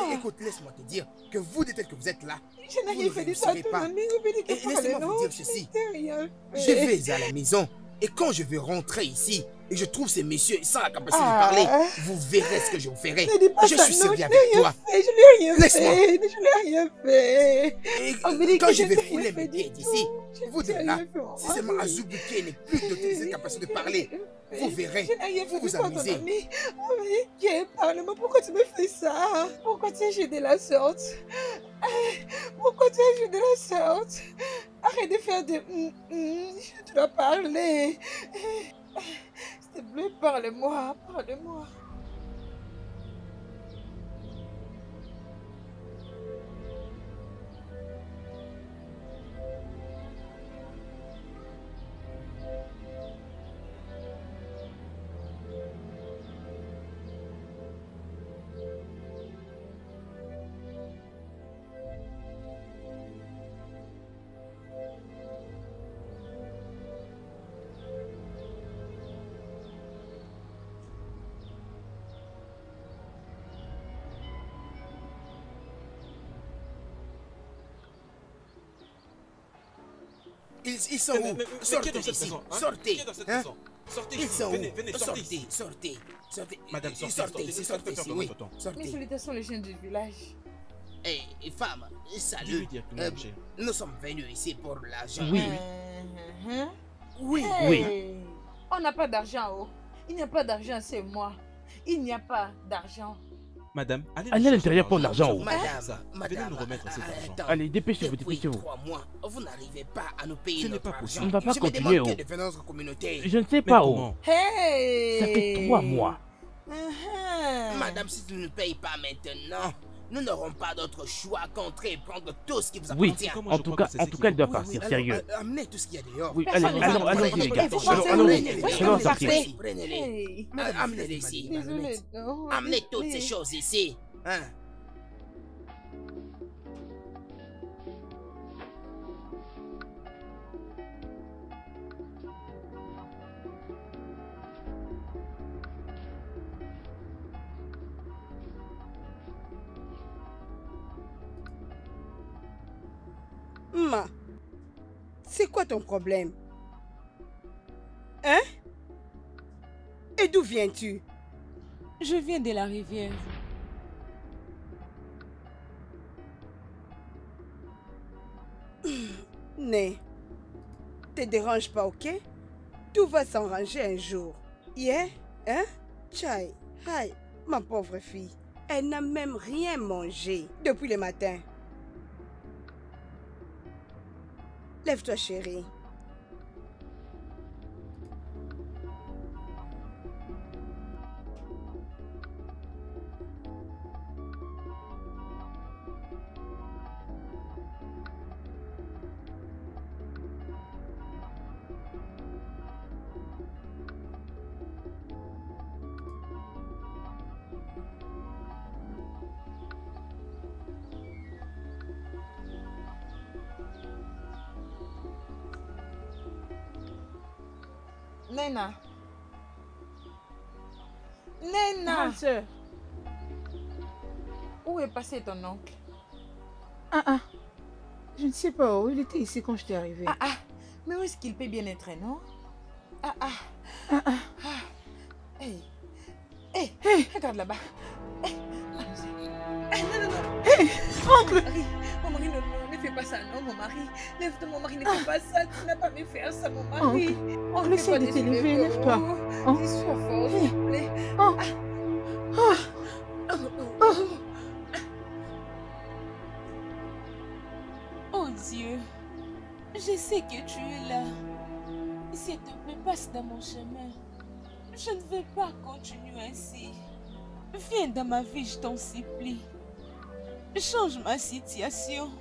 Et écoute, laisse-moi te dire que vous, tel que vous êtes là, Je n'ai vous rien ne fait du tout à réussirez ton pas. ami. Et laissez-moi vous dire ceci. Je n'ai rien fait. Je vais à la maison et quand je vais rentrer ici et je trouve ces messieurs sans la capacité de Ah. parler, vous verrez ce que je vous ferai. Ne dis pas Je ça, suis non, sérieux je avec n'ai toi. rien fait, je n'ai rien Laisse-moi. fait, je n'ai rien fait. Et On me dit quand que je vais n'ai rien fouler fait mes du pieds tout. d'ici, vous Je deux n'ai là, rien fait, mon si seulement mari. Azubuke n'est plus doté de cette capacité de parler, vous verrez, Je n'ai rien vous fait vous du tout à ton amusez. ami. Oh, mais Dieu, parle-moi, pourquoi tu me fais ça? Pourquoi tu as agi de la sorte? Pourquoi tu as agi de la sorte? Arrête de faire des... Je dois parler. S'il te plaît, parle-moi, parle-moi. Ils sont où? Mais qui est Sortez dans cette d'ici, maison, hein? sortez. Qui est dans cette Hein? maison? Sortez Ils ici, sont venez, où? venez, sortez Sortez, ici. sortez, sortez. Madame, sortez, sortez, sortez, sortez sortez, ici, oui. tonton. Mes Sortez. salutations, les jeunes du village. Et femme, Je salut. lui dis que nous, mon cher. Nous sommes venus ici pour l'argent. Oui. Oui. Oui. On n'a pas d'argent, oh. Il n'y a pas d'argent, c'est moi. Il n'y a pas d'argent. Madame, allez Allez à l'intérieur pour l'argent, oh. Venez nous remettre cet argent. Allez, dépêchez-vous, Depuis dépêchez-vous. 3 mois, vous n'arrivez pas à nous payer Ce n'est notre pas argent. possible. On ne va pas Je me continuer, demande oh. que de faire notre communauté. Je ne sais Mais pas, oh. comment? Hey! Ça fait 3 mois. Madame, si tu ne nous payes pas maintenant, nous n'aurons pas d'autre choix qu'entrer et prendre tout ce qui vous Oui, appartient. en tout cas, elle doit partir, sérieux. Amenez tout ce qu'il y a dehors. Oui, allez, allons-y, les gars. Allons-y, allons sortir. Prenez-les. Hey. Amenez-les ici. Désolée, non. Amenez toutes ces choses ici. Hein? Ma, c'est quoi ton problème? Hein? Et d'où viens-tu? Je viens de la rivière. Né, te dérange pas, ok? Tout va s'arranger un jour. Yeah? Hein? Chai, hi, ma pauvre fille. Elle n'a même rien mangé depuis le matin. Lève-toi, chérie. Nena. Nena. Grande sœur. Où est passé ton oncle? Je ne sais pas où. Il était ici quand je t'ai arrivé. Mais où est-ce qu'il peut bien être, non? Hey. Hey, regarde là-bas. Hey. Non, non. Hey, oncle. Mon mari, non, ne fais pas ça, non, mon mari. Lève-toi, mon mari, ne fais pas ça. Tu n'as pas me faire ça, mon mari. On essaie de t'élever, n'est-ce pas? Sois fort, s'il te plaît. Oh Dieu, je sais que tu es là. S'il te plaît, passe dans mon chemin. Je ne veux pas continuer ainsi. Viens dans ma vie, je t'en supplie. Change ma situation.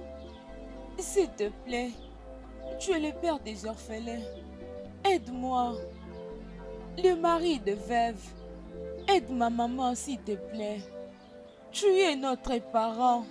S'il te plaît, tu es le père des orphelins. Aide-moi. Le mari de veuve. Aide ma maman, s'il te plaît. Tu es notre parent.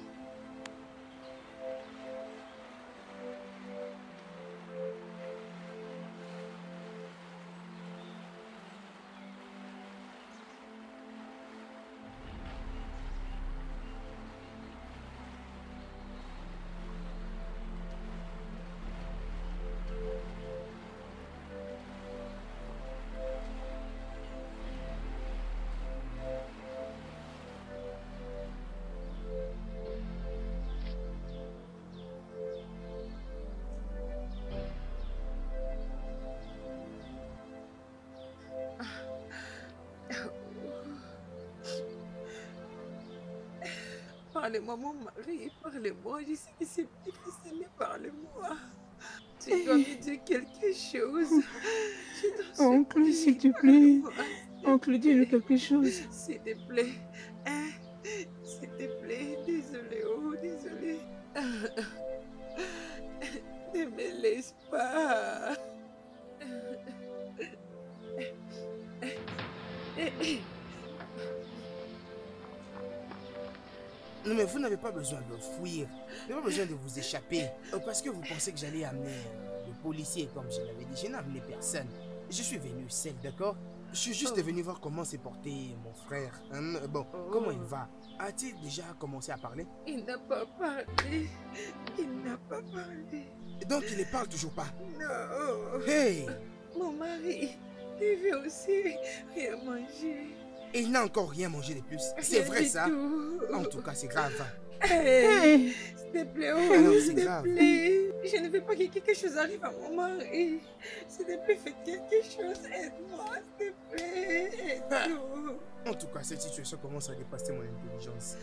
Parlez-moi, mon mari, parlez-moi. Je sais que c'est difficile, mais parlez-moi. Tu dois me dire quelque chose. Oncle, s'il te plaît. Oncle, dis-le quelque chose. S'il te plaît. Hein? S'il te plaît. Désolé, oh, désolé. Ne me laisse pas. Non mais vous n'avez pas besoin de fuir, vous n'avez pas besoin de vous échapper. Parce que vous pensez que j'allais amener le policier comme je l'avais dit. Je n'ai amené personne. Je suis venu seul, d'accord? Je suis juste venu voir comment s'est porté mon frère. Bon, comment il va? A-t-il déjà commencé à parler? Il n'a pas parlé. Il n'a pas parlé. Donc il ne parle toujours pas? Non. Hey! Mon mari, il veut aussi rien manger. Et il n'a encore rien mangé de plus. C'est Rien vrai du ça? tout. En tout cas, c'est grave. Hey, s'il te plaît, oh, Alors, c'est s'il te grave. plaît. Je ne veux pas que quelque chose arrive à mon mari. S'il te plaît, fais quelque chose. Aide-moi, s'il te plaît. Aide-nous. En tout cas, cette situation commence à dépasser mon intelligence.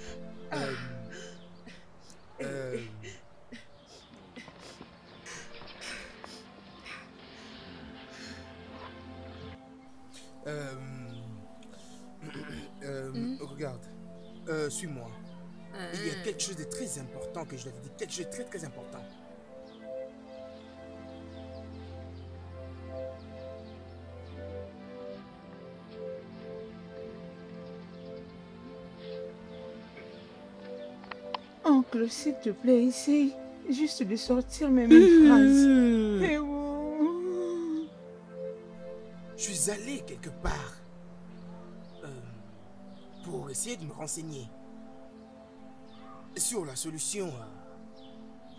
Regarde, suis-moi. Il y a quelque chose de très important que je dois te dire. Quelque chose de très très important. Oncle, s'il te plaît, essaye juste de sortir mes mêmes phrases. Eh oh. Je suis allé quelque part pour essayer de me renseigner sur la solution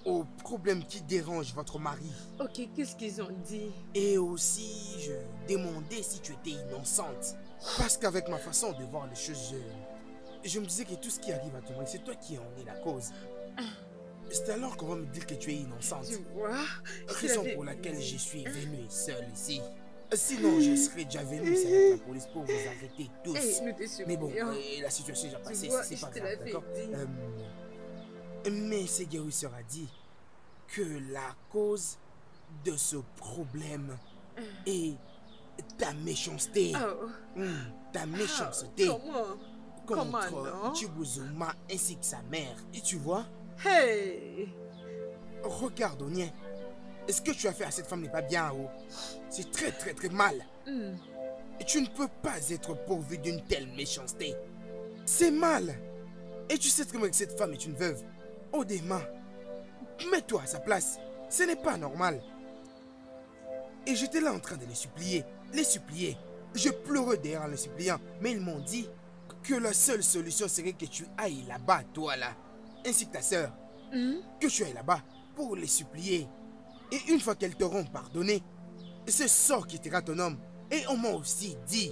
au problème qui dérange votre mari. Ok, qu'est-ce qu'ils ont dit? Et aussi, je demandais si tu étais innocente. Parce qu'avec ma façon de voir les choses, je me disais que tout ce qui arrive à ton mari, c'est toi qui en es la cause. C'est alors qu'on va me dire que tu es innocente. Tu vois? Raison pour laquelle je suis venu seul ici. Sinon, je serais déjà venu ici avec la police pour vous arrêter tous. Hey, nous te Mais bon, supplions. la situation est déjà passée, vois, c'est pas je te grave, l'avais d'accord? dit. Mais ce guérisseur a dit que la cause de ce problème est ta méchanceté. Oh. Ta méchanceté Comment non? contre Chibuzuma ainsi que sa mère. Et tu vois? Hey! Regarde, Onien. Ce que tu as fait à cette femme n'est pas bien, oh. C'est très très très mal. Et tu ne peux pas être pourvu d'une telle méchanceté. C'est mal. Et tu sais très bien que cette femme est une veuve. Odema, mets-toi à sa place. Ce n'est pas normal. Et j'étais là en train de les supplier. Les supplier. Je pleurais derrière en les suppliant. Mais ils m'ont dit que la seule solution serait que tu ailles là-bas, toi là. Ainsi que ta sœur. Que tu ailles là-bas pour les supplier. Et une fois qu'elles t'auront pardonné, ce sort quittera ton homme. Et on m'a aussi dit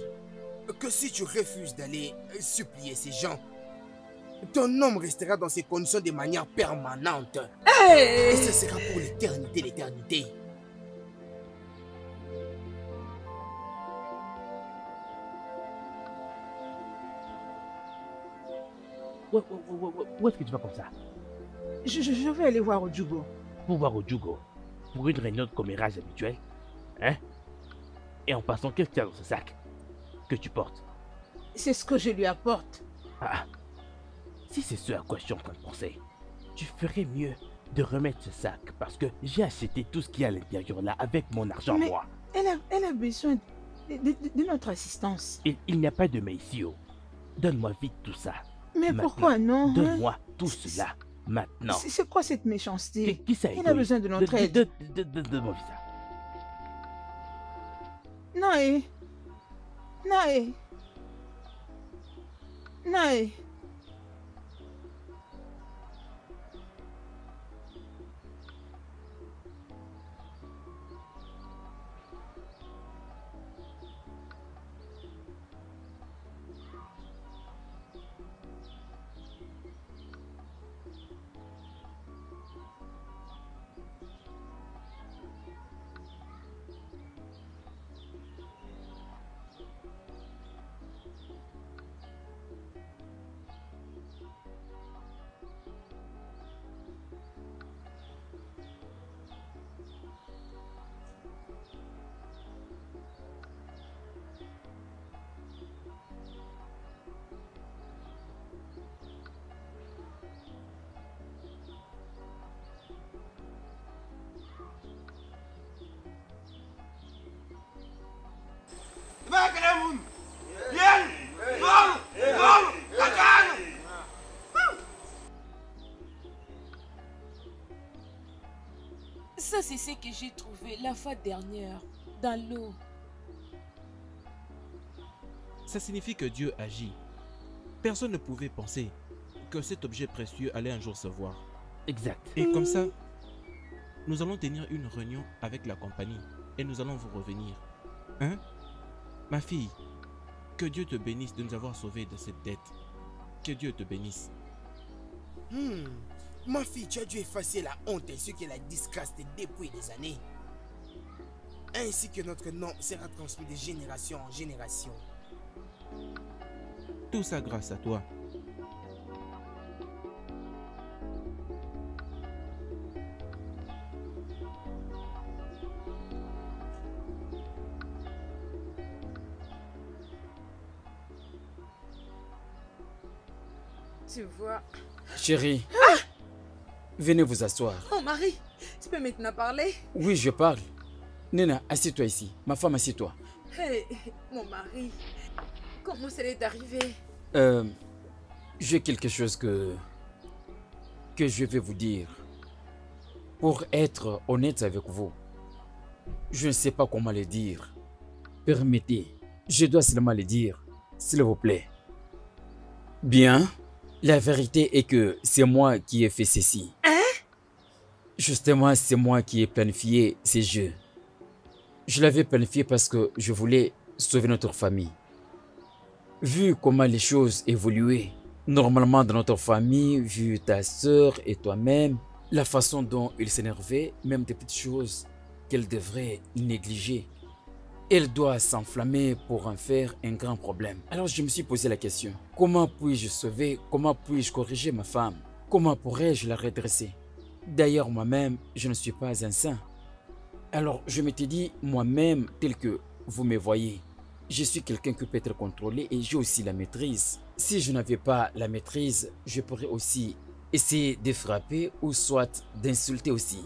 que si tu refuses d'aller supplier ces gens, ton homme restera dans ces conditions de manière permanente. Hey! Et ce sera pour l'éternité, l'éternité. Où est-ce que tu vas comme ça? Je vais aller voir Ojugo. Pour voir Ojugo? Pour une réunion de commérage habituelle? Hein? Et en passant, qu'est-ce qu'il y a dans ce sac que tu portes? C'est ce que je lui apporte. Ah, si c'est ce à quoi je suis en train de penser, tu ferais mieux de remettre ce sac parce que j'ai acheté tout ce qu'il y a à l'intérieur là avec mon argent Mais moi. elle a besoin de notre assistance. Il n'y a pas de mais ici, oh. Donne-moi vite tout ça. Mais Maintenant. pourquoi non? Donne-moi tout cela maintenant. C'est quoi cette méchanceté? Qui ça Il a besoin de notre aide. Donne-moi ça. Nae. Nae. Nae. Ça, c'est ce que j'ai trouvé la fois dernière, dans l'eau. Ça signifie que Dieu agit. Personne ne pouvait penser que cet objet précieux allait un jour se voir. Exact. Et comme ça, nous allons tenir une réunion avec la compagnie et nous allons vous revenir. Hein? Ma fille, que Dieu te bénisse de nous avoir sauvés de cette dette. Que Dieu te bénisse. Ma fille, tu as dû effacer la honte ainsi que la disgrâce depuis des années. Ainsi que notre nom sera transmis de génération en génération. Tout ça grâce à toi. Tu vois. Chérie, venez vous asseoir. Oh Marie, tu peux maintenant parler? Oui, je parle. Nena, assieds-toi ici. Ma femme, assieds-toi. Hey, mon mari, comment ça est arrivé? J'ai quelque chose que je vais vous dire. Pour être honnête avec vous, je ne sais pas comment le dire. Permettez, je dois seulement le dire, s'il vous plaît. Bien, la vérité est que c'est moi qui ai fait ceci. Hein? Justement, c'est moi qui ai planifié ces jeux. Je l'avais planifié parce que je voulais sauver notre famille. Vu comment les choses évoluaient, normalement dans notre famille, vu ta sœur et toi-même, la façon dont ils s'énervaient, même des petites choses qu'elle devrait négliger, elle doit s'enflammer pour en faire un grand problème. Alors je me suis posé la question, comment puis-je sauver, comment puis-je corriger ma femme? Comment pourrais-je la redresser? D'ailleurs moi-même, je ne suis pas un saint. Alors je m'étais dit, moi-même, tel que vous me voyez, je suis quelqu'un qui peut être contrôlé et j'ai aussi la maîtrise. Si je n'avais pas la maîtrise, je pourrais aussi essayer de frapper ou soit d'insulter aussi.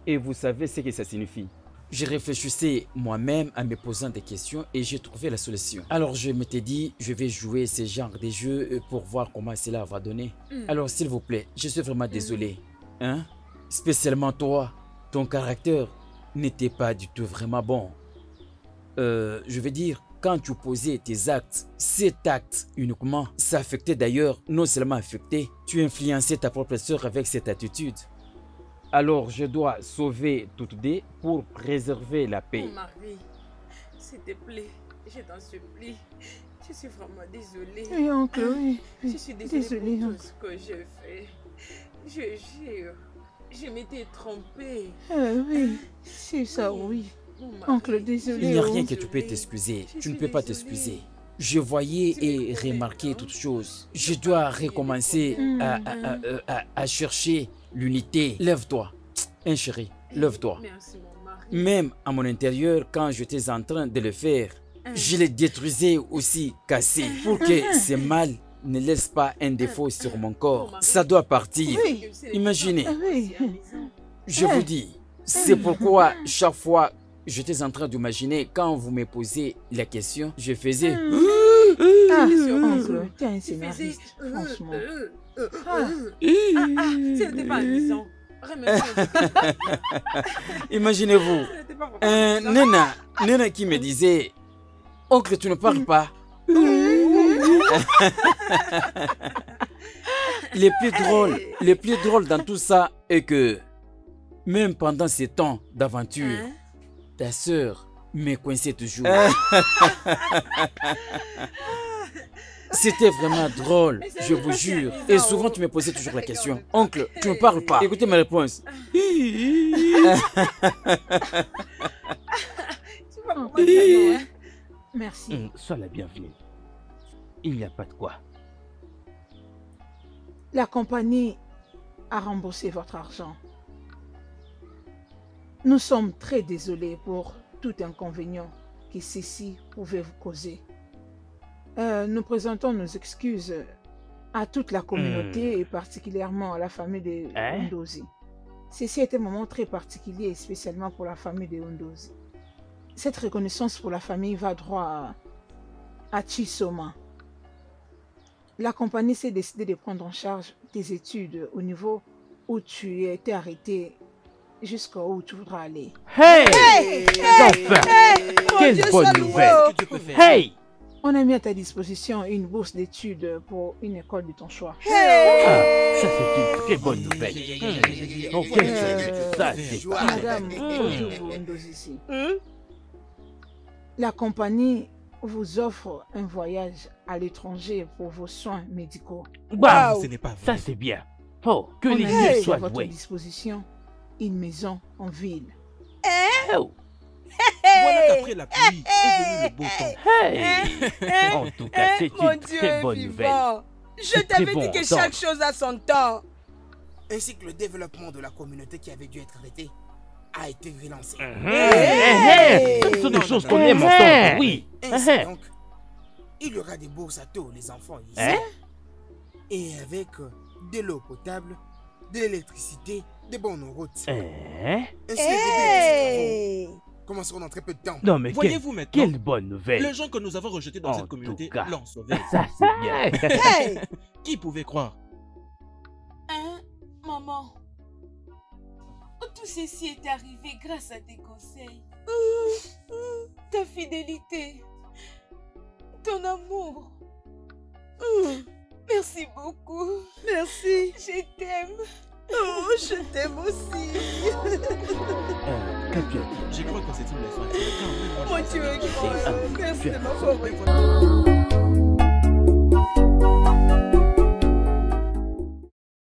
Et vous savez ce que ça signifie. Je réfléchissais moi-même en me posant des questions et j'ai trouvé la solution. Alors je m'étais dit, je vais jouer ce genre de jeux pour voir comment cela va donner. Alors s'il vous plaît, je suis vraiment désolé. Hein? Spécialement toi, ton caractère n'était pas du tout vraiment bon. Je veux dire, quand tu posais tes actes, cet acte uniquement, ça affectait d'ailleurs, non seulement affecté, tu influençais ta propre sœur avec cette attitude. Alors je dois sauver toutes deux pour préserver la paix. Oh Marie, s'il te plaît, je t'en supplie. Je suis vraiment désolée. Oui, oncle, oui. Je suis désolée pour tout oncle. ce que j'ai fait. Je jure, je m'étais trompée. Oui, c'est ça, oui. Oh, Marie, Oncle, désolé. Il n'y a rien oh. que tu peux t'excuser. Je Tu ne suis peux pas désolée. t'excuser. Je voyais Tu me et connais, remarquais non? toutes choses. Je dois recommencer à chercher l'unité. Lève-toi. Hein chéri, lève-toi. Merci, mon Même à mon intérieur, quand j'étais en train de le faire, je les détruisais aussi cassés pour que ces mal ne laissent pas un défaut sur mon corps. Ça doit partir. Oui. Imaginez, Oui. je vous dis, c'est pourquoi chaque fois j'étais en train d'imaginer quand vous me posez la question, je faisais... Ah, oncle, t'es un scénariste, franchement. Ce n'était pas amusant. Imaginez-vous, Nena qui me disait, oncle, tu ne parles pas. Le plus drôle dans tout ça est que même pendant ces temps d'aventure, ta sœur me coinçait toujours. C'était vraiment drôle, je vous jure. Et souvent tu me posais toujours la question, oncle, tu ne parles pas. Écoutez ma réponse. Merci. Sois la bienvenue. Il n'y a pas de quoi. La compagnie a remboursé votre argent. Nous sommes très désolés pour tout inconvénient que ceci pouvait vous causer. Nous présentons nos excuses à toute la communauté et particulièrement à la famille de Ndozi. Ceci est un moment très particulier, spécialement pour la famille de Ndozi. Cette reconnaissance pour la famille va droit à Chisoma. La compagnie s'est décidée de prendre en charge tes études au niveau où tu étais arrêté jusqu'à où tu voudras aller. Hey! Enfin! Quelle bonne nouvelle! Hey! On a mis à ta disposition une bourse d'études pour une école de ton choix. Ah, ça c'est une très bonne nouvelle. Oh, ça c'est pas... Madame Ojubu Ndozi, la compagnie vous offre un voyage à l'étranger pour vos soins médicaux. Wow, ce n'est pas vrai. Ça c'est bien. Oh, que les dieux soient à votre doués. disposition une maison en ville. Oh. Voilà qu'après la pluie est venu le beau temps. Hey. En tout cas, c'est Mon une Dieu très est bonne vivant. nouvelle. Je C'est t'avais très dit bon que temps. chaque chose a son temps. Ainsi que le développement de la communauté qui avait dû être arrêtée a été relancé. Ce sont des choses qu'on aime entendre, oui. Ainsi donc, il y aura des bourses à tous les enfants ici. Et avec de l'eau potable, de l'électricité, de bonnes routes. Ainsi, les débuts de ces travaux commenceront dans très peu de temps. Non mais voyez-vous maintenant, quelle bonne nouvelle. les gens que nous avons rejetés dans cette communauté l'ont sauvé. Ça c'est bien. Qui pouvait croire? Maman, tout ceci est arrivé grâce à tes conseils, ta fidélité, ton amour. Merci beaucoup. Merci. Je t'aime. Oh, je t'aime aussi. Je crois que c'est une leçon. Mon Dieu, merci de m'avoir